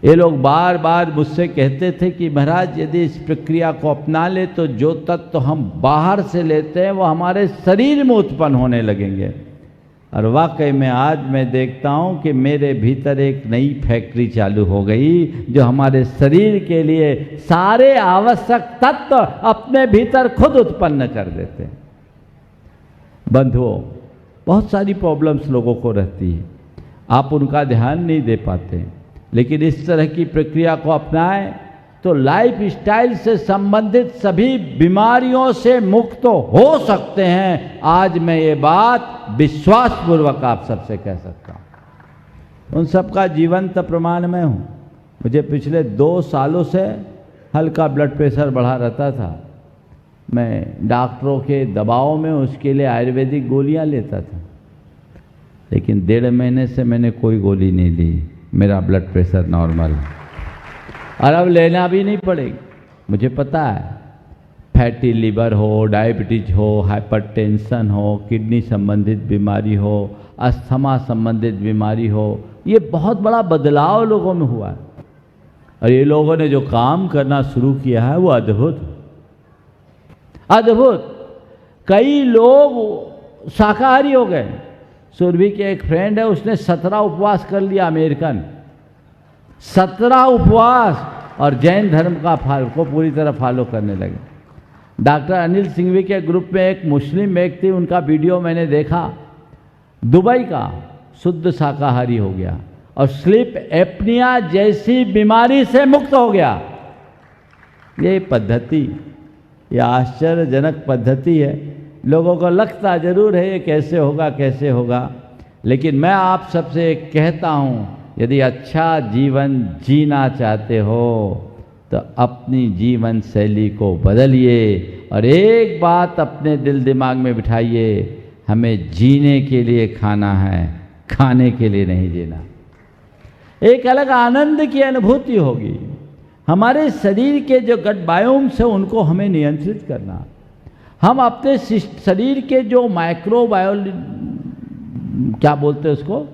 Speaker 4: ये लोग बार बार मुझसे कहते थे कि महाराज यदि इस प्रक्रिया को अपना ले तो जो तत्व हम बाहर से लेते हैं वो हमारे शरीर में उत्पन्न होने लगेंगे। और वाकई में आज मैं देखता हूँ कि मेरे भीतर एक नई फैक्ट्री चालू हो गई जो हमारे शरीर के लिए सारे आवश्यक तत्व अपने भीतर खुद उत्पन्न कर देते हैं। बंधुओं, बहुत सारी प्रॉब्लम्स लोगों को रहती है, आप उनका ध्यान नहीं दे पाते, लेकिन इस तरह की प्रक्रिया को अपनाएं तो लाइफ स्टाइल से संबंधित सभी बीमारियों से मुक्त तो हो सकते हैं। आज मैं ये बात विश्वासपूर्वक आप सबसे कह सकता हूँ। उन सबका जीवंत प्रमाण मैं हूँ। मुझे पिछले 2 सालों से हल्का ब्लड प्रेशर बढ़ा रहता था। मैं डॉक्टरों के दबाव में उसके लिए आयुर्वेदिक गोलियाँ लेता था, लेकिन 1.5 महीने से मैंने कोई गोली नहीं ली। मेरा ब्लड प्रेशर नॉर्मल है और अब लेना भी नहीं पड़ेगी। मुझे पता है, फैटी लिवर हो, डायबिटीज हो, हाइपरटेंशन हो, किडनी संबंधित बीमारी हो, अस्थमा संबंधित बीमारी हो, ये बहुत बड़ा बदलाव लोगों में हुआ है। और ये लोगों ने जो काम करना शुरू किया है वो अद्भुत। अद्भुत। कई लोग शाकाहारी हो गए। सुरभि के एक फ्रेंड है, उसने 17 उपवास कर लिया, अमेरिकन 17 उपवास, और जैन धर्म का को पूरी तरह फॉलो करने लगे। डॉक्टर अनिल सिंघवी के ग्रुप में एक मुस्लिम व्यक्ति, उनका वीडियो मैंने देखा, दुबई का, शुद्ध शाकाहारी हो गया और स्लीप एपनिया जैसी बीमारी से मुक्त हो गया। ये पद्धति, ये आश्चर्यजनक पद्धति है। लोगों को लगता जरूर है ये कैसे होगा कैसे होगा, लेकिन मैं आप सबसे कहता हूँ, यदि अच्छा जीवन जीना चाहते हो तो अपनी जीवन शैली को बदलिए और एक बात अपने दिल दिमाग में बिठाइए, हमें जीने के लिए खाना है, खाने के लिए नहीं जीना। एक अलग आनंद की अनुभूति होगी। हमारे शरीर के जो गट बायोम्स है उनको हमें नियंत्रित करना। हम अपने शरीर के जो माइक्रोबायोल, क्या बोलते हैं उसको,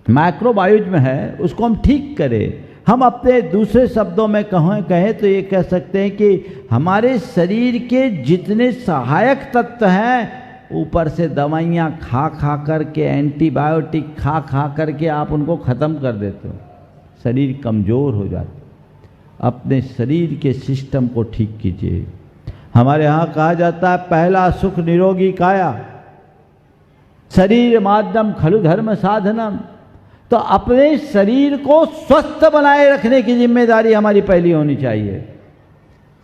Speaker 4: माइक्रोबायोज में है, उसको हम ठीक करें। हम अपने दूसरे शब्दों में कहें तो ये कह सकते हैं कि हमारे शरीर के जितने सहायक तत्व हैं, ऊपर से दवाइयाँ खा खा करके, एंटीबायोटिक खा खा करके आप उनको ख़त्म कर देते हो, शरीर कमज़ोर हो जाता है। अपने शरीर के सिस्टम को ठीक कीजिए। हमारे यहाँ कहा जाता है, पहला सुख निरोगी काया, शरीर माध्यम खलु धर्म साधनम। तो अपने शरीर को स्वस्थ बनाए रखने की जिम्मेदारी हमारी पहली होनी चाहिए।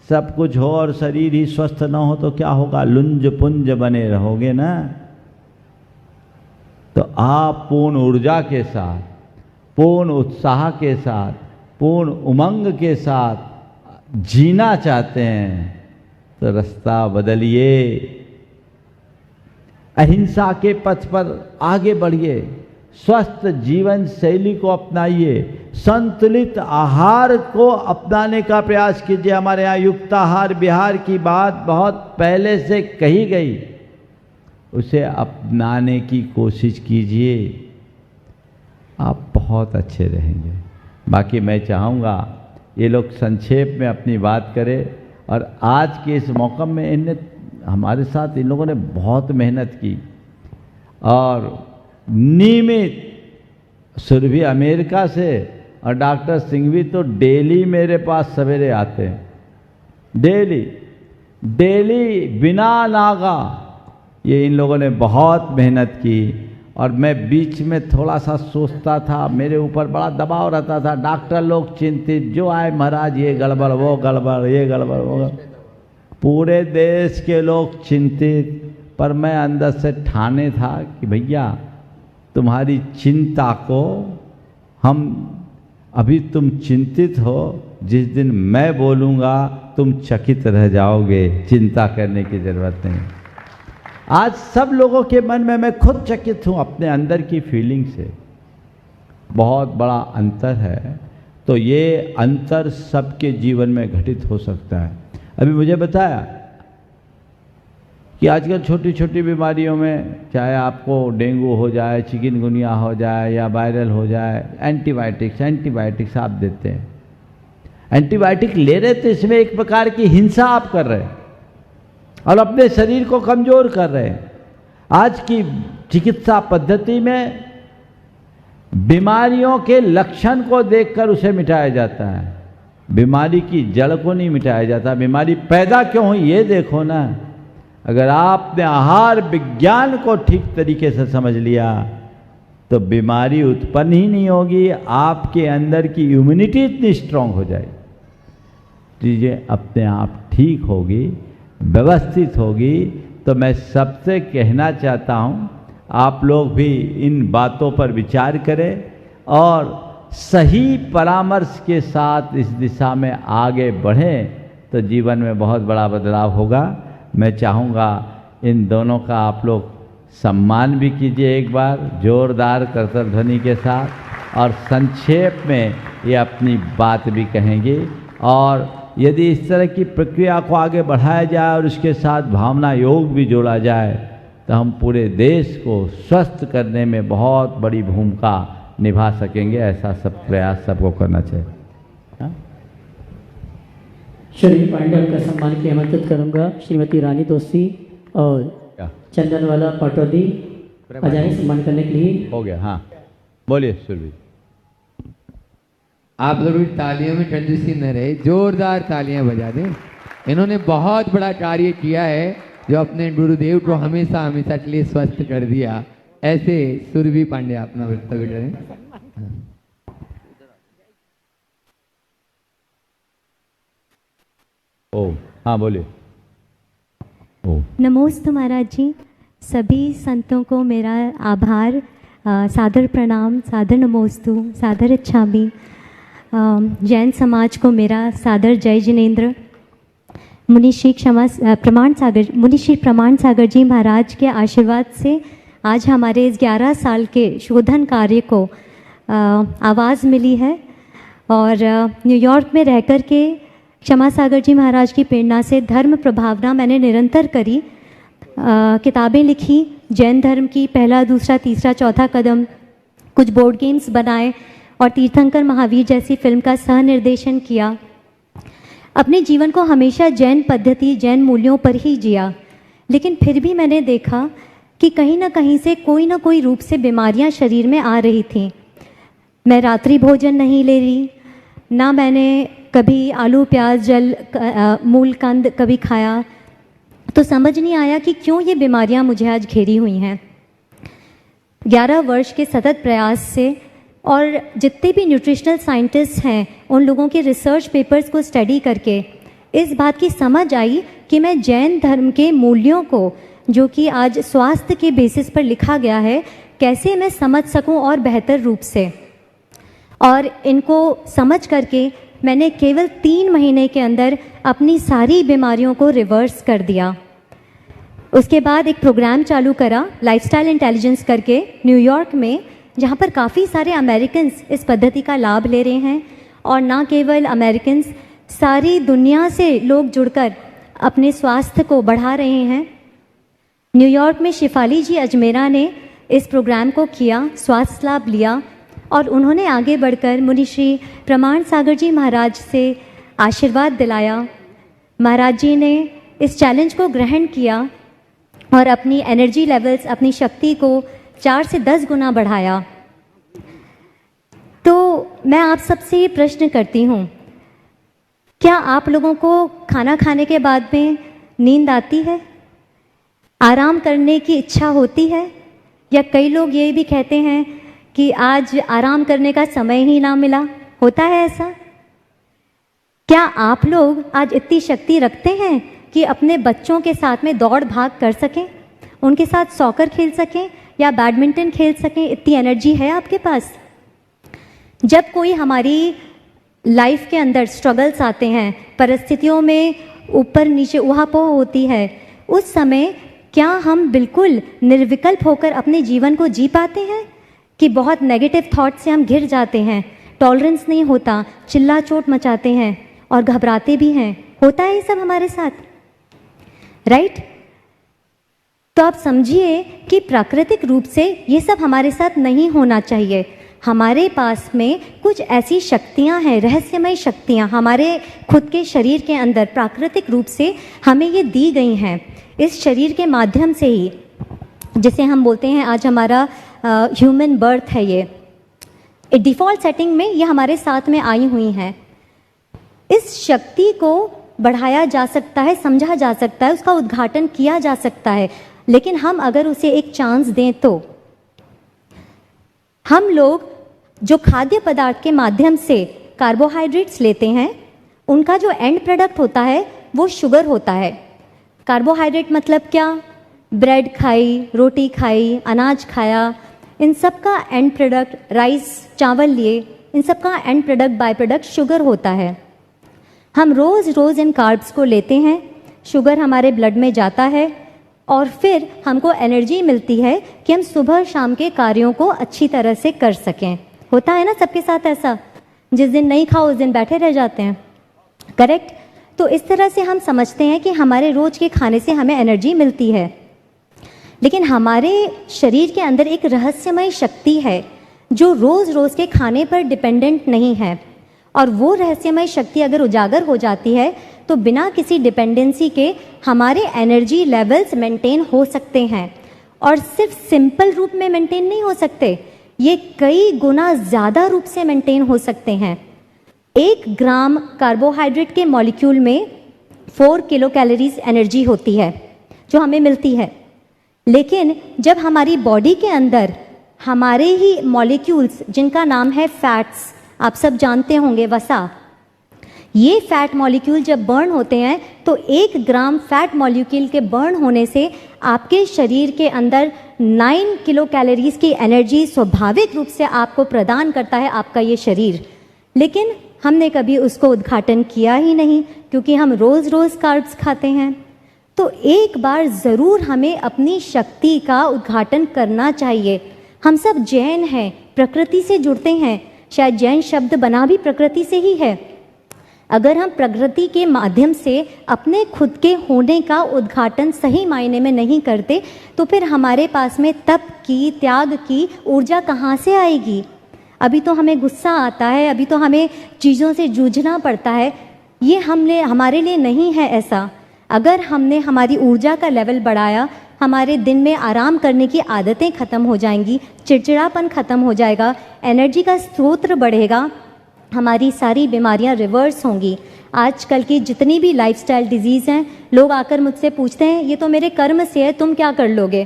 Speaker 4: सब कुछ हो और शरीर ही स्वस्थ ना हो तो क्या होगा, लुंज पुंज बने रहोगे ना। तो आप पूर्ण ऊर्जा के साथ, पूर्ण उत्साह के साथ, पूर्ण उमंग के साथ जीना चाहते हैं तो रास्ता बदलिए, अहिंसा के पथ पर आगे बढ़िए, स्वस्थ जीवन शैली को अपनाइए, संतुलित आहार को अपनाने का प्रयास कीजिए। हमारे यहाँ युक्ताहार विहार की बात बहुत पहले से कही गई, उसे अपनाने की कोशिश कीजिए, आप बहुत अच्छे रहेंगे। बाकी मैं चाहूँगा ये लोग संक्षेप में अपनी बात करें, और आज के इस मौका में इन्हें हमारे साथ इन लोगों ने बहुत मेहनत की और नियमित, सुरभि अमेरिका से और डॉक्टर सिंघवी तो डेली मेरे पास सवेरे आते हैं, डेली बिना नागा। ये इन लोगों ने बहुत मेहनत की और मैं बीच में थोड़ा सा सोचता था, मेरे ऊपर बड़ा दबाव रहता था, डॉक्टर लोग चिंतित, जो आए महाराज ये गड़बड़ वो गड़बड़ ये गड़बड़ वो गड़बड़, पूरे देश के लोग चिंतित। पर मैं अंदर से ठाने था कि भैया तुम्हारी चिंता को हम, अभी तुम चिंतित हो, जिस दिन मैं बोलूँगा तुम चकित रह जाओगे, चिंता करने की ज़रूरत नहीं। आज सब लोगों के मन में मैं खुद चकित हूँ अपने अंदर की फीलिंग से, बहुत बड़ा अंतर है। तो ये अंतर सबके जीवन में घटित हो सकता है। अभी मुझे बताया कि आजकल छोटी छोटी बीमारियों में, चाहे आपको डेंगू हो जाए, चिकनगुनिया हो जाए या वायरल हो जाए, एंटीबायोटिक्स आप देते हैं। एंटीबायोटिक ले रहे थे, इसमें एक प्रकार की हिंसा आप कर रहे हैं और अपने शरीर को कमजोर कर रहे हैं। आज की चिकित्सा पद्धति में बीमारियों के लक्षण को देखकर उसे मिटाया जाता है, बीमारी की जड़ को नहीं मिटाया जाता। बीमारी पैदा क्यों हुई ये देखो ना। अगर आपने आहार विज्ञान को ठीक तरीके से समझ लिया तो बीमारी उत्पन्न ही नहीं होगी, आपके अंदर की इम्यूनिटी इतनी स्ट्रांग हो जाएगी, चीज़ें अपने आप ठीक होगी, व्यवस्थित होगी। तो मैं सबसे कहना चाहता हूँ, आप लोग भी इन बातों पर विचार करें और सही परामर्श के साथ इस दिशा में आगे बढ़ें तो जीवन में बहुत बड़ा बदलाव होगा। मैं चाहूँगा इन दोनों का आप लोग सम्मान भी कीजिए एक बार जोरदार करतल ध्वनि के साथ, और संक्षेप में ये अपनी बात भी कहेंगे। और यदि इस तरह की प्रक्रिया को आगे बढ़ाया जाए और उसके साथ भावना योग भी जोड़ा जाए तो हम पूरे देश को स्वस्थ करने में बहुत बड़ी भूमिका निभा सकेंगे। ऐसा सब प्रयास सबको करना चाहिए।
Speaker 1: श्री पांडे का सम्मान के आमंत्रित करूंगा श्रीमती रानी दोषी और चंदनवाला पटौदी अजाय सम्मान करने के लिए।
Speaker 4: हो गया। हाँ बोलिए सुरभि।
Speaker 2: आप लोग भी तालियों में कंजूसी न रहे, जोरदार तालियां बजा दें। इन्होंने बहुत बड़ा कार्य किया है जो अपने गुरुदेव को हमेशा हमेशा के लिए स्वस्थ कर दिया। ऐसे सुरभि पांडे अपना वक्तव्य करें।
Speaker 4: ओ हाँ बोलिए। ओ
Speaker 13: नमोस्तु महाराज जी, सभी संतों को मेरा आभार, सादर प्रणाम, सादर नमोस्तु, सादर इच्छामि। जैन समाज को मेरा सादर जय जिनेन्द्र। मुनिश्री प्रमाण सागर जी महाराज के आशीर्वाद से आज हमारे इस 11 साल के शोधन कार्य को आवाज़ मिली है और न्यूयॉर्क में रहकर के क्षमा सागर जी महाराज की प्रेरणा से धर्म प्रभावना मैंने निरंतर करी। किताबें लिखी जैन धर्म की, पहला दूसरा तीसरा चौथा कदम, कुछ बोर्ड गेम्स बनाए और तीर्थंकर महावीर जैसी फिल्म का सह निर्देशन किया। अपने जीवन को हमेशा जैन पद्धति, जैन मूल्यों पर ही जिया, लेकिन फिर भी मैंने देखा कि कहीं ना कहीं से कोई ना कोई रूप से बीमारियां शरीर में आ रही थीं। मैं रात्रि भोजन नहीं ले रही, ना मैंने कभी आलू प्याज जल मूल कंद कभी खाया, तो समझ नहीं आया कि क्यों ये बीमारियां मुझे आज घेरी हुई हैं। 11 वर्ष के सतत प्रयास से और जितने भी न्यूट्रिशनल साइंटिस्ट हैं उन लोगों के रिसर्च पेपर्स को स्टडी करके इस बात की समझ आई कि मैं जैन धर्म के मूल्यों को, जो कि आज स्वास्थ्य के बेसिस पर लिखा गया है, कैसे मैं समझ सकूं और बेहतर रूप से। और इनको समझ करके मैंने केवल 3 महीने के अंदर अपनी सारी बीमारियों को रिवर्स कर दिया। उसके बाद एक प्रोग्राम चालू करा लाइफस्टाइल इंटेलिजेंस करके न्यूयॉर्क में, जहाँ पर काफ़ी सारे अमेरिकन्स इस पद्धति का लाभ ले रहे हैं। और ना केवल अमेरिकन्स, सारी दुनिया से लोग जुड़कर अपने स्वास्थ्य को बढ़ा रहे हैं। न्यूयॉर्क में शिफाली जी अजमेरा ने इस प्रोग्राम को किया, स्वास्थ्य लाभ लिया और उन्होंने आगे बढ़कर मुनिश्री प्रमाण सागर जी महाराज से आशीर्वाद दिलाया। महाराज जी ने इस चैलेंज को ग्रहण किया और अपनी एनर्जी लेवल्स, अपनी शक्ति को 4 से 10 गुना बढ़ाया। तो मैं आप सबसे ये प्रश्न करती हूँ, क्या आप लोगों को खाना खाने के बाद में नींद आती है? आराम करने की इच्छा होती है? या कई लोग ये भी कहते हैं कि आज आराम करने का समय ही ना मिला, होता है ऐसा? क्या आप लोग आज इतनी शक्ति रखते हैं कि अपने बच्चों के साथ में दौड़ भाग कर सकें, उनके साथ सॉकर खेल सकें या बैडमिंटन खेल सकें? इतनी एनर्जी है आपके पास? जब कोई हमारी लाइफ के अंदर स्ट्रगल्स आते हैं, परिस्थितियों में ऊपर नीचे उहापोह होती है, उस समय क्या हम बिल्कुल निर्विकल्प होकर अपने जीवन को जी पाते हैं कि बहुत नेगेटिव थॉट से हम घिर जाते हैं, टॉलरेंस नहीं होता, चिल्ला चोट मचाते हैं और घबराते भी हैं? होता है ये सब हमारे साथ, राइट? तो आप समझिए कि प्राकृतिक रूप से ये सब हमारे साथ नहीं होना चाहिए। हमारे पास में कुछ ऐसी शक्तियां हैं, रहस्यमय शक्तियां हमारे खुद के शरीर के अंदर प्राकृतिक रूप से हमें ये दी गई हैं। इस शरीर के माध्यम से ही, जिसे हम बोलते हैं आज हमारा ह्यूमन बर्थ है, ये डिफ़ॉल्ट सेटिंग में ये हमारे साथ में आई हुई हैं। इस शक्ति को बढ़ाया जा सकता है, समझा जा सकता है, उसका उद्घाटन किया जा सकता है, लेकिन हम अगर उसे एक चांस दें तो। हम लोग जो खाद्य पदार्थ के माध्यम से कार्बोहाइड्रेट्स लेते हैं, उनका जो एंड प्रोडक्ट होता है वो शुगर होता है। कार्बोहाइड्रेट मतलब क्या? ब्रेड खाई, रोटी खाई, अनाज खाया, इन सब का एंड प्रोडक्ट, राइस चावल लिए, इन सब का and product, by product sugar होता है। हम रोज़ रोज़ इन कार्ब्स को लेते हैं, शुगर हमारे ब्लड में जाता है और फिर हमको एनर्जी मिलती है कि हम सुबह शाम के कार्यों को अच्छी तरह से कर सकें। होता है ना सबके साथ ऐसा? जिस दिन नहीं खाओ उस दिन बैठे रह जाते हैं, करेक्ट? तो इस तरह से हम समझते हैं कि हमारे रोज़ के खाने से हमें एनर्जी मिलती है, लेकिन हमारे शरीर के अंदर एक रहस्यमय शक्ति है जो रोज़ रोज़ के खाने पर डिपेंडेंट नहीं है। और वो रहस्यमय शक्ति अगर उजागर हो जाती है तो बिना किसी डिपेंडेंसी के हमारे एनर्जी लेवल्स मेंटेन हो सकते हैं। और सिर्फ सिंपल रूप में मेंटेन नहीं हो सकते, ये कई गुना ज़्यादा रूप से मेंटेन हो सकते हैं। 1 ग्राम कार्बोहाइड्रेट के मॉलिक्यूल में 4 किलो कैलोरीज एनर्जी होती है जो हमें मिलती है। लेकिन जब हमारी बॉडी के अंदर हमारे ही मॉलिक्यूल्स जिनका नाम है फैट्स, आप सब जानते होंगे वसा, ये फैट मॉलिक्यूल जब बर्न होते हैं तो 1 ग्राम फैट मॉलिक्यूल के बर्न होने से आपके शरीर के अंदर 9 किलो कैलोरीज की एनर्जी स्वाभाविक रूप से आपको प्रदान करता है आपका ये शरीर। लेकिन हमने कभी उसको उद्घाटन किया ही नहीं क्योंकि हम रोज़ रोज़ कार्ब्स खाते हैं। तो एक बार ज़रूर हमें अपनी शक्ति का उद्घाटन करना चाहिए। हम सब जैन हैं, प्रकृति से जुड़ते हैं, शायद जैन शब्द बना भी प्रकृति से ही है। अगर हम प्रकृति के माध्यम से अपने खुद के होने का उद्घाटन सही मायने में नहीं करते तो फिर हमारे पास में तप की, त्याग की ऊर्जा कहाँ से आएगी? अभी तो हमें गुस्सा आता है, अभी तो हमें चीज़ों से जूझना पड़ता है, ये हमारे लिए नहीं है ऐसा। अगर हमने हमारी ऊर्जा का लेवल बढ़ाया, हमारे दिन में आराम करने की आदतें ख़त्म हो जाएंगी, चिड़चिड़ापन ख़त्म हो जाएगा, एनर्जी का स्रोत बढ़ेगा, हमारी सारी बीमारियां रिवर्स होंगी। आजकल की जितनी भी लाइफस्टाइल डिजीज़ हैं, लोग आकर मुझसे पूछते हैं ये तो मेरे कर्म से है, तुम क्या कर लोगे?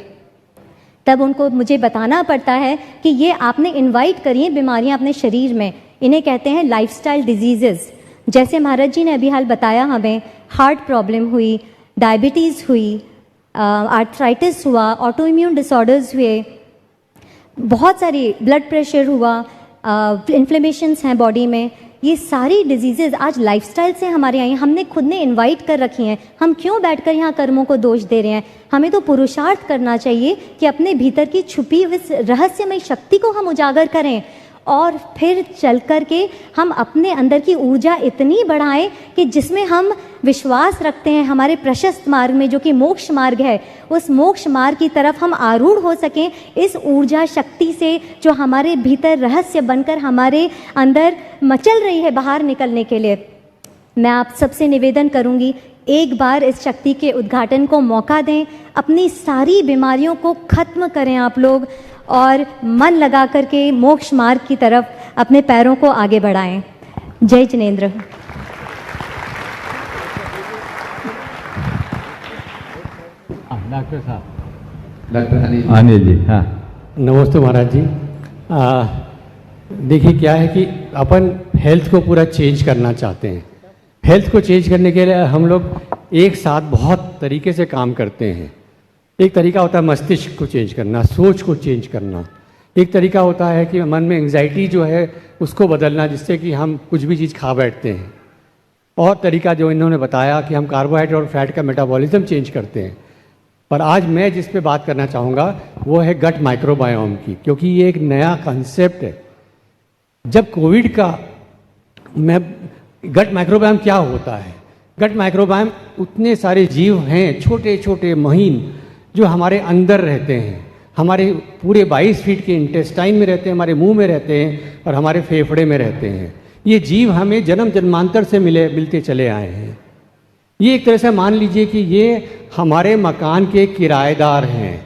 Speaker 13: तब उनको मुझे बताना पड़ता है कि ये आपने इनवाइट करी हैं बीमारियां अपने शरीर में, इन्हें कहते हैं लाइफस्टाइल डिजीज़ेस। जैसे महाराज जी ने अभी हाल बताया, हमें हार्ट प्रॉब्लम हुई, डायबिटीज़ हुई, आर्थराइटिस हुआ, ऑटो इम्यून डिसऑर्डर्स हुए, बहुत सारी ब्लड प्रेशर हुआ, इन्फ्लेमेशंस हैं बॉडी में, ये सारी डिजीज़ेज आज लाइफस्टाइल से हमारे आई हैं, हमने खुद ने इनवाइट कर रखी हैं। हम क्यों बैठकर यहाँ कर्मों को दोष दे रहे हैं? हमें तो पुरुषार्थ करना चाहिए कि अपने भीतर की छुपी हुई रहस्यमय शक्ति को हम उजागर करें और फिर चल कर के हम अपने अंदर की ऊर्जा इतनी बढ़ाएं कि जिसमें हम विश्वास रखते हैं हमारे प्रशस्त मार्ग में जो कि मोक्ष मार्ग है, उस मोक्ष मार्ग की तरफ हम आरूढ़ हो सकें इस ऊर्जा शक्ति से जो हमारे भीतर रहस्य बनकर हमारे अंदर मचल रही है बाहर निकलने के लिए। मैं आप सबसे निवेदन करूंगी, एक बार इस शक्ति के उद्घाटन को मौका दें, अपनी सारी बीमारियों को खत्म करें आप लोग और मन लगा करके मोक्ष मार्ग की तरफ अपने पैरों को आगे बढ़ाएं। जय जिनेंद्र।
Speaker 4: डॉक्टर साहब,
Speaker 2: डॉक्टर
Speaker 4: अनिल जी। हाँ,
Speaker 14: नमस्ते महाराज जी। देखिए क्या है कि अपन हेल्थ को पूरा चेंज करना चाहते हैं। हेल्थ को चेंज करने के लिए हम लोग एक साथ बहुत तरीके से काम करते हैं। एक तरीका होता है मस्तिष्क को चेंज करना, सोच को चेंज करना। एक तरीका होता है कि मन में एंग्जाइटी जो है उसको बदलना, जिससे कि हम कुछ भी चीज़ खा बैठते हैं। और तरीका जो इन्होंने बताया कि हम कार्बोहाइड्रेट और फैट का मेटाबॉलिज्म चेंज करते हैं। पर आज मैं जिस पे बात करना चाहूँगा वो है गट माइक्रोबायोम की, क्योंकि ये एक नया कंसेप्ट है। जब कोविड का गट माइक्रोबायोम क्या होता है? गट माइक्रोबायोम उतने सारे जीव हैं, छोटे छोटे महीन, जो हमारे अंदर रहते हैं, हमारे पूरे 22 फीट के इंटेस्टाइन में रहते हैं, हमारे मुंह में रहते हैं और हमारे फेफड़े में रहते हैं। ये जीव हमें जन्म जन्मांतर से मिलते चले आए हैं। ये एक तरह से मान लीजिए कि ये हमारे मकान के किराएदार हैं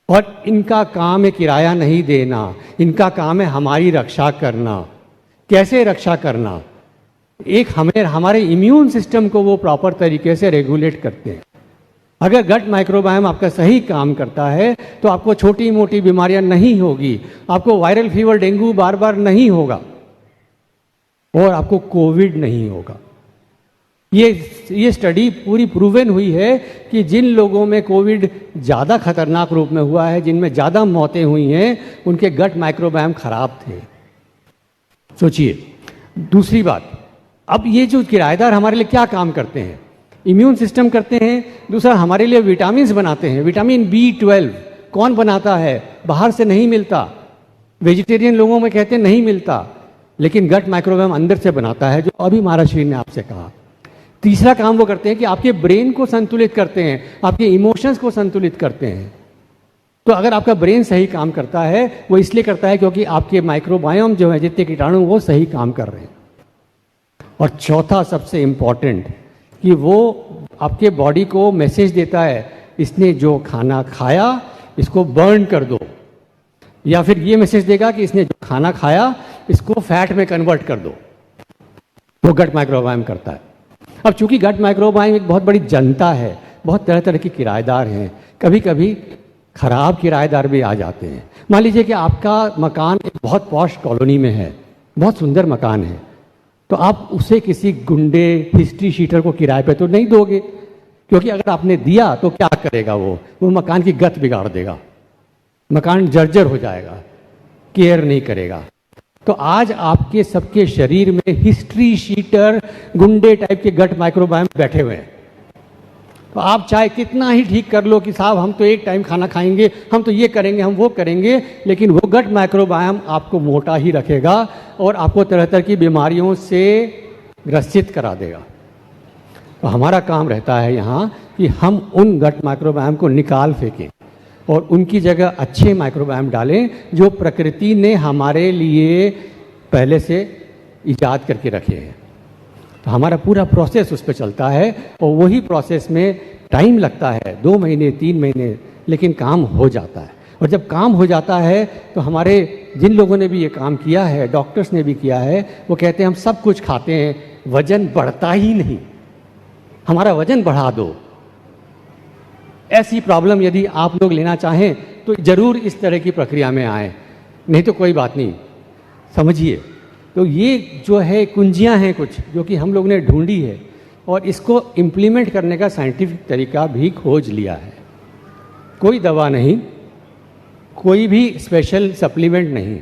Speaker 14: और इनका काम है किराया नहीं देना, इनका काम है हमारी रक्षा करना। कैसे रक्षा करना? एक हमारे इम्यून सिस्टम को वो प्रॉपर तरीके से रेगुलेट करते हैं। अगर गट माइक्रोबायोम आपका सही काम करता है तो आपको छोटी मोटी बीमारियां नहीं होगी, आपको वायरल फीवर, डेंगू बार बार नहीं होगा और आपको कोविड नहीं होगा। ये स्टडी पूरी प्रूवन हुई है कि जिन लोगों में कोविड ज़्यादा खतरनाक रूप में हुआ है, जिनमें ज़्यादा मौतें हुई हैं, उनके गट माइक्रोबायोम खराब थे। सोचिए। दूसरी बात, अब ये जो किराएदार हमारे लिए क्या काम करते हैं? इम्यून सिस्टम करते हैं। दूसरा, हमारे लिए विटामिन बनाते हैं। विटामिन B12 कौन बनाता है? बाहर से नहीं मिलता। वेजिटेरियन लोगों में कहते हैं नहीं मिलता, लेकिन गट माइक्रोबायोम अंदर से बनाता है, जो अभी महाराज श्री ने आपसे कहा। तीसरा काम वो करते हैं कि आपके ब्रेन को संतुलित करते हैं, आपके इमोशंस को संतुलित करते हैं। तो अगर आपका ब्रेन सही काम करता है, वो इसलिए करता है क्योंकि आपके माइक्रोबायोम जो है, जितने कीटाणु, वो सही काम कर रहे हैं। और चौथा सबसे इम्पॉर्टेंट कि वो आपके बॉडी को मैसेज देता है, इसने जो खाना खाया इसको बर्न कर दो, या फिर ये मैसेज देगा कि इसने जो खाना खाया इसको फैट में कन्वर्ट कर दो। वो गट माइक्रोबायोम करता है। अब चूंकि गट माइक्रोबायोम एक बहुत बड़ी जनता है, बहुत तरह तरह के किराएदार हैं, कभी कभी खराब किराएदार भी आ जाते हैं। मान लीजिए कि आपका मकान एक बहुत पॉश कॉलोनी में है, बहुत सुंदर मकान है, तो आप उसे किसी गुंडे हिस्ट्री शीटर को किराए पे तो नहीं दोगे, क्योंकि अगर आपने दिया तो क्या करेगा, वो मकान की गत बिगाड़ देगा, मकान जर्जर हो जाएगा, केयर नहीं करेगा। तो आज आपके सबके शरीर में हिस्ट्री शीटर गुंडे टाइप के गट माइक्रोबायोम बैठे हुए हैं। तो आप चाहे कितना ही ठीक कर लो कि साहब हम तो एक टाइम खाना खाएंगे, हम तो ये करेंगे, हम वो करेंगे, लेकिन वो गट माइक्रोबायोम आपको मोटा ही रखेगा और आपको तरह तरह की बीमारियों से ग्रसित करा देगा। तो हमारा काम रहता है यहाँ कि हम उन गट माइक्रोबायोम को निकाल फेंकें और उनकी जगह अच्छे माइक्रोबायोम डालें जो प्रकृति ने हमारे लिए पहले से ईजाद करके रखे हैं। तो हमारा पूरा प्रोसेस उस पर चलता है और वही प्रोसेस में टाइम लगता है, 2 महीने 3 महीने, लेकिन काम हो जाता है। और जब काम हो जाता है तो हमारे जिन लोगों ने भी ये काम किया है, डॉक्टर्स ने भी किया है, वो कहते हैं हम सब कुछ खाते हैं, वजन बढ़ता ही नहीं, हमारा वजन बढ़ा दो। ऐसी प्रॉब्लम यदि आप लोग लेना चाहें तो ज़रूर इस तरह की प्रक्रिया में आए, नहीं तो कोई बात नहीं, समझिए। तो ये जो है कुंजियां हैं कुछ जो कि हम लोग ने ढूंढी है और इसको इम्प्लीमेंट करने का साइंटिफिक तरीका भी खोज लिया है। कोई दवा नहीं, कोई भी स्पेशल सप्लीमेंट नहीं,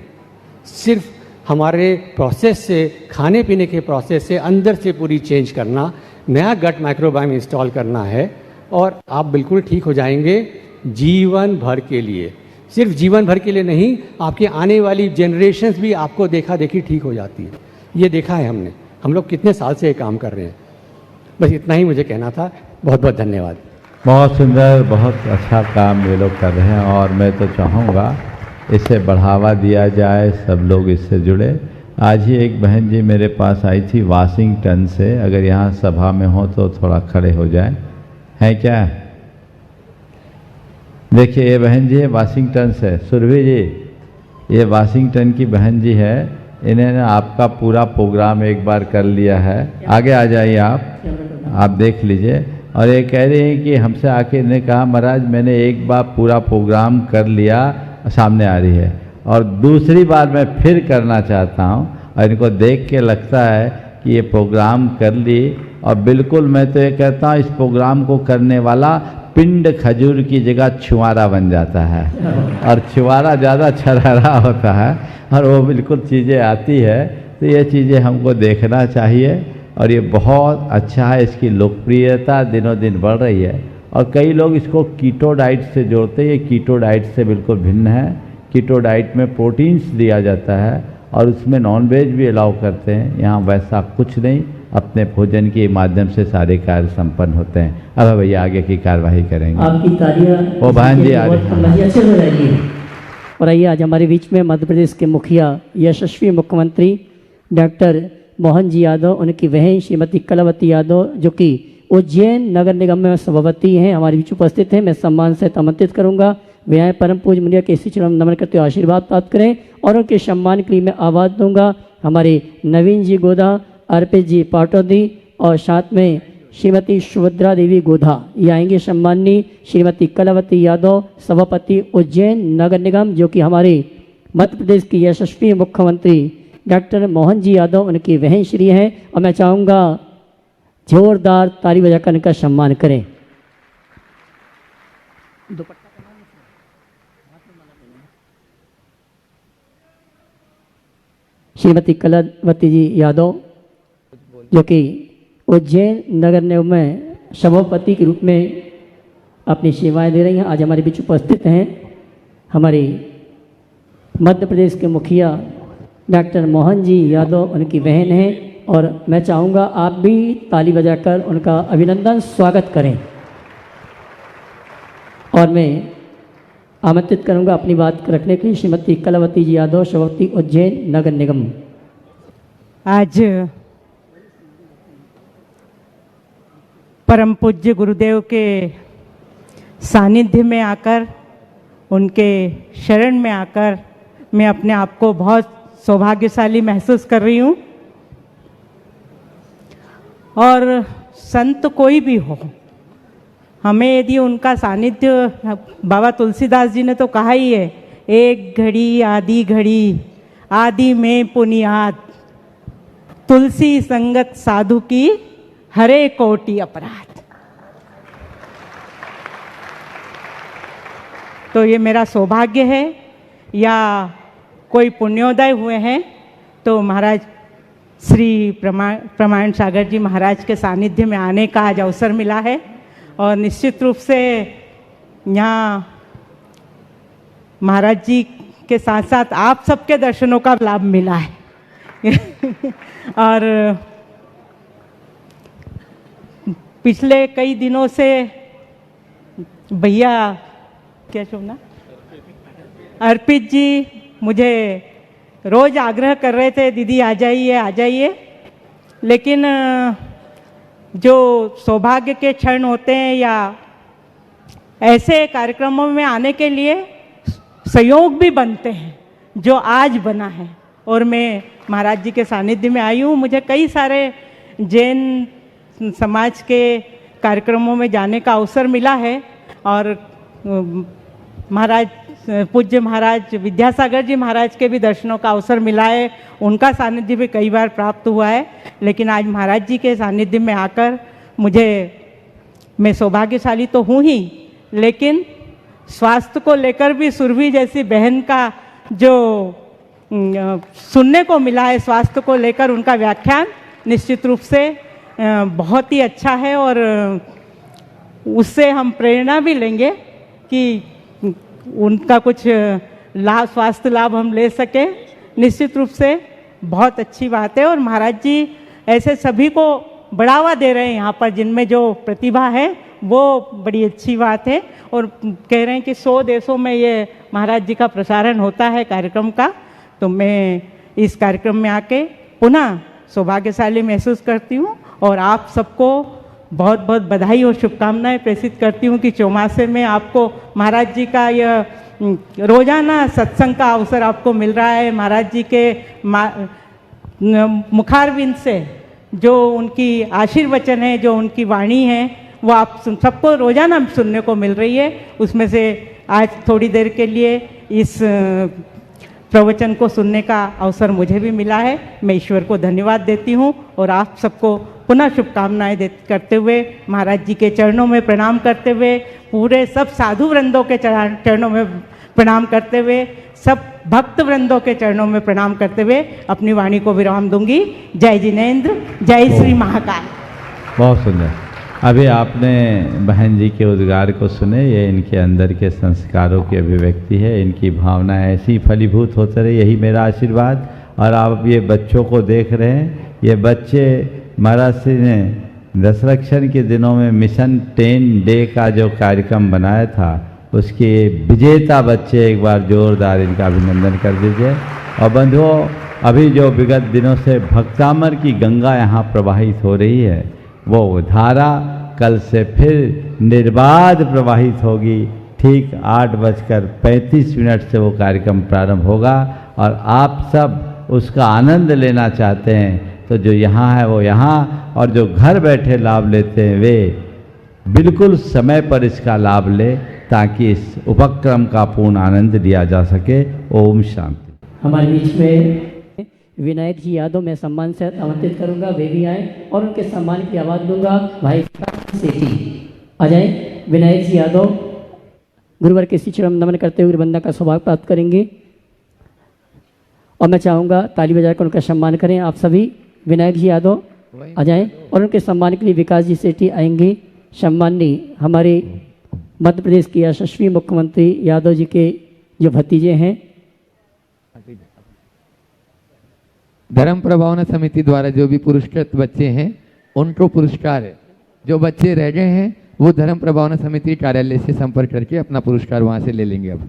Speaker 14: सिर्फ हमारे प्रोसेस से, खाने पीने के प्रोसेस से अंदर से पूरी चेंज करना, नया गट माइक्रोबायोम इंस्टॉल करना है और आप बिल्कुल ठीक हो जाएंगे जीवन भर के लिए। सिर्फ जीवन भर के लिए नहीं, आपके आने वाली जनरेशन्स भी आपको देखा देखी ठीक हो जाती है। ये देखा है हमने, हम लोग कितने साल से ये काम कर रहे हैं। बस इतना ही मुझे कहना था, बहुत बहुत धन्यवाद।
Speaker 4: बहुत सुंदर, बहुत अच्छा काम ये लोग कर रहे हैं और मैं तो चाहूँगा इसे बढ़ावा दिया जाए, सब लोग इससे जुड़े। आज ही एक बहन जी मेरे पास आई थी वाशिंगटन से, अगर यहाँ सभा में हो तो थोड़ा खड़े हो जाए, है क्या? देखिए ये बहन जी है वाशिंगटन से, सुरभि जी, ये वाशिंगटन की बहन जी है, इन्होंने आपका पूरा प्रोग्राम एक बार कर लिया है। आगे आ जाइए आप देख लीजिए। और ये कह रही हैं कि हमसे आके इन्हें कहा महाराज मैंने एक बार पूरा प्रोग्राम कर लिया, सामने आ रही है, और दूसरी बार मैं फिर करना चाहता हूँ। और इनको देख के लगता है कि ये प्रोग्राम कर ली, और बिल्कुल मैं तो ये कहता हूँ इस प्रोग्राम को करने वाला पिंड खजूर की जगह छुआरा बन जाता है, और छुआरा ज़्यादा छरहरा होता है और वो बिल्कुल चीज़ें आती है। तो ये चीज़ें हमको देखना चाहिए और ये बहुत अच्छा है, इसकी लोकप्रियता दिनों दिन बढ़ रही है। और कई लोग इसको कीटो डाइट से जोड़ते हैं, ये कीटो डाइट से बिल्कुल भिन्न है। कीटो डाइट में प्रोटीन्स दिया जाता है और उसमें नॉनवेज भी अलाउ करते हैं, यहाँ वैसा कुछ नहीं, अपने भोजन के माध्यम से सारे कार्य संपन्न होते हैं। अब भैया आगे की कार्यवाही करेंगे।
Speaker 1: आपकी तालियां
Speaker 4: वो बहन जी आ रही
Speaker 1: अच्छे हो जाएगी। और आइए आज हमारे बीच में मध्य प्रदेश के मुखिया, यशस्वी मुख्यमंत्री डॉक्टर मोहन जी यादव, उनकी बहन श्रीमती कलावती यादव, जो कि उज्जैन नगर निगम में सभापति हैं, हमारे बीच उपस्थित हैं। मैं सम्मान से आमंत्रित करूंगा, वे आए परम पूज्य मुनिया के इसी चरण नमन करते हुए आशीर्वाद प्राप्त करें। और उनके सम्मान के लिए मैं आवाज़ दूंगा हमारे नवीन जी गोधा, अर्पित जी पाटौदी और साथ में श्रीमती सुभद्रा देवी गोधा, ये आएंगे। सम्माननीय श्रीमती कलावती यादव, सभापति उज्जैन नगर निगम, जो कि हमारे मध्य प्रदेश की यशस्वी मुख्यमंत्री डॉक्टर मोहन जी यादव उनकी बहन श्री हैं। और मैं चाहूँगा जोरदार ताली बजाकर इनका सम्मान करें। श्रीमती कलावती जी यादव, जो कि उज्जैन नगर निगम में सभापति के रूप में अपनी सेवाएं दे रही हैं, आज हमारे बीच उपस्थित हैं। हमारे मध्य प्रदेश के मुखिया डॉक्टर मोहन जी यादव उनकी बहन हैं और मैं चाहूँगा आप भी ताली बजाकर उनका अभिनंदन स्वागत करें। और मैं आमंत्रित करूँगा अपनी बात रखने के लिए श्रीमती कलावती जी यादव, सभापति उज्जैन नगर निगम।
Speaker 15: आज परम पूज्य गुरुदेव के सानिध्य में आकर, उनके शरण में आकर मैं अपने आप को बहुत सौभाग्यशाली महसूस कर रही हूँ। और संत कोई भी हो, हमें यदि उनका सानिध्य, बाबा तुलसीदास जी ने तो कहा ही है, एक घड़ी आदि में पुनियाद, तुलसी संगत साधु की हरे कोटि अपराध। तो ये मेरा सौभाग्य है या कोई पुण्योदय हुए हैं तो महाराज श्री प्रमाण सागर जी महाराज के सानिध्य में आने का आज अवसर मिला है। और निश्चित रूप से यहाँ महाराज जी के साथ साथ आप सबके दर्शनों का लाभ मिला है। और पिछले कई दिनों से भैया क्या शोना अर्पित जी मुझे रोज आग्रह कर रहे थे, दीदी आ जाइए, लेकिन जो सौभाग्य के क्षण होते हैं या ऐसे कार्यक्रमों में आने के लिए संयोग भी बनते हैं, जो आज बना है। और मैं महाराज जी के सानिध्य में आई हूँ। मुझे कई सारे जैन समाज के कार्यक्रमों में जाने का अवसर मिला है और महाराज पूज्य महाराज विद्यासागर जी महाराज के भी दर्शनों का अवसर मिला है, उनका सानिध्य भी कई बार प्राप्त हुआ है। लेकिन आज महाराज जी के सानिध्य में आकर मैं सौभाग्यशाली तो हूँ ही, लेकिन स्वास्थ्य को लेकर भी सुरभि जैसी बहन का जो सुनने को मिला है, स्वास्थ्य को लेकर उनका व्याख्यान निश्चित रूप से बहुत ही अच्छा है। और उससे हम प्रेरणा भी लेंगे कि उनका कुछ लाभ, स्वास्थ्य लाभ हम ले सके। निश्चित रूप से बहुत अच्छी बात है। और महाराज जी ऐसे सभी को बढ़ावा दे रहे हैं यहाँ पर, जिनमें जो प्रतिभा है वो बड़ी अच्छी बात है। और कह रहे हैं कि 100 देशों में ये महाराज जी का प्रसारण होता है कार्यक्रम का। तो मैं इस कार्यक्रम में आके पुनः सौभाग्यशाली महसूस करती हूँ और आप सबको बहुत बहुत बधाई और शुभकामनाएं प्रेषित करती हूँ कि चौमासे में आपको महाराज जी का यह रोजाना सत्संग का अवसर आपको मिल रहा है। महाराज जी के मुखारविंद से जो उनकी आशीर्वचन है, जो उनकी वाणी है, वो आप सबको रोजाना सुनने को मिल रही है। उसमें से आज थोड़ी देर के लिए इस प्रवचन को सुनने का अवसर मुझे भी मिला है। मैं ईश्वर को धन्यवाद देती हूँ और आप सबको पुनः शुभकामनाएं करते हुए, महाराज जी के चरणों में प्रणाम करते हुए, पूरे सब साधु वृंदों के चरणों में प्रणाम करते हुए, सब भक्त वृंदों के चरणों में प्रणाम करते हुए अपनी वाणी को विराम दूंगी। जय जिनेंद्र, जय श्री महाकाल।
Speaker 4: बहुत सुंदर। अभी आपने बहन जी के उद्गार को सुने, ये इनके अंदर के संस्कारों की अभिव्यक्ति है। इनकी भावना ऐसी फलीभूत होते रहे, यही मेरा आशीर्वाद। और आप ये बच्चों को देख रहे हैं, ये बच्चे महाराज श्री ने दशरक्षण के दिनों में मिशन 10 डे का जो कार्यक्रम बनाया था, उसके विजेता बच्चे, एक बार जोरदार इनका अभिनंदन कर दीजिए। और बंधुओं, अभी जो विगत दिनों से भक्तामर की गंगा यहाँ प्रवाहित हो रही है, वो धारा कल से फिर निर्बाध प्रवाहित होगी। ठीक 8:35 से वो कार्यक्रम प्रारंभ होगा और आप सब उसका आनंद लेना चाहते हैं तो जो यहाँ है वो यहाँ, और जो घर बैठे लाभ लेते हैं वे बिल्कुल समय पर इसका लाभ ले, ताकि इस उपक्रम का पूर्ण आनंद लिया जा सके। ओम शांति।
Speaker 1: हमारे बीच में विनायक जी यादव मैं सम्मान से आमंत्रित करूंगा, वे भी आए और उनके सम्मान की आवाज़ दूंगा। भाई सेठी आ जाए। विनायक जी यादव गुरुवर के श्री चरण नमन करते हुए वंदना का सौभाग्य प्राप्त करेंगे और मैं चाहूँगा ताली बजाकर उनका सम्मान करें आप सभी। विनायक जी यादव आ जाएं और उनके सम्मान के लिए विकास जी सेठी आएंगे। सम्माननीय हमारे मध्य प्रदेश के यशस्वी मुख्यमंत्री यादव जी के जो भतीजे हैं,
Speaker 2: धर्म प्रभावना समिति द्वारा जो भी पुरस्कृत बच्चे हैं उनको पुरस्कार है। जो बच्चे रह गए हैं वो धर्म प्रभावना समिति कार्यालय से संपर्क करके अपना पुरस्कार वहां से ले लेंगे। अब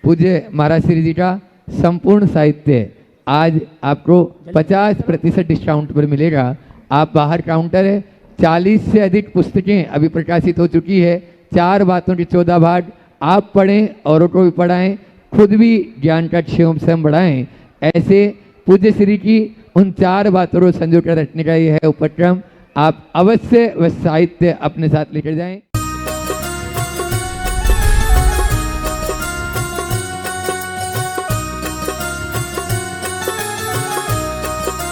Speaker 2: पूज्य महाराज श्री जी का संपूर्ण साहित्य आज आपको 50% डिस्काउंट पर मिलेगा। आप बाहर काउंटर है, 40 से अधिक पुस्तकें अभी प्रकाशित हो चुकी है। 4 बातों के 14 भाग आप पढ़ें, औरों को भी पढ़ाएं, खुद भी ज्ञान का क्षेम बढ़ाएं। ऐसे पूज्य श्री की उन 4 बातों को संजो कर रखने का ये है उपक्रम। आप अवश्य वह साहित्य अपने साथ लेकर जाएं।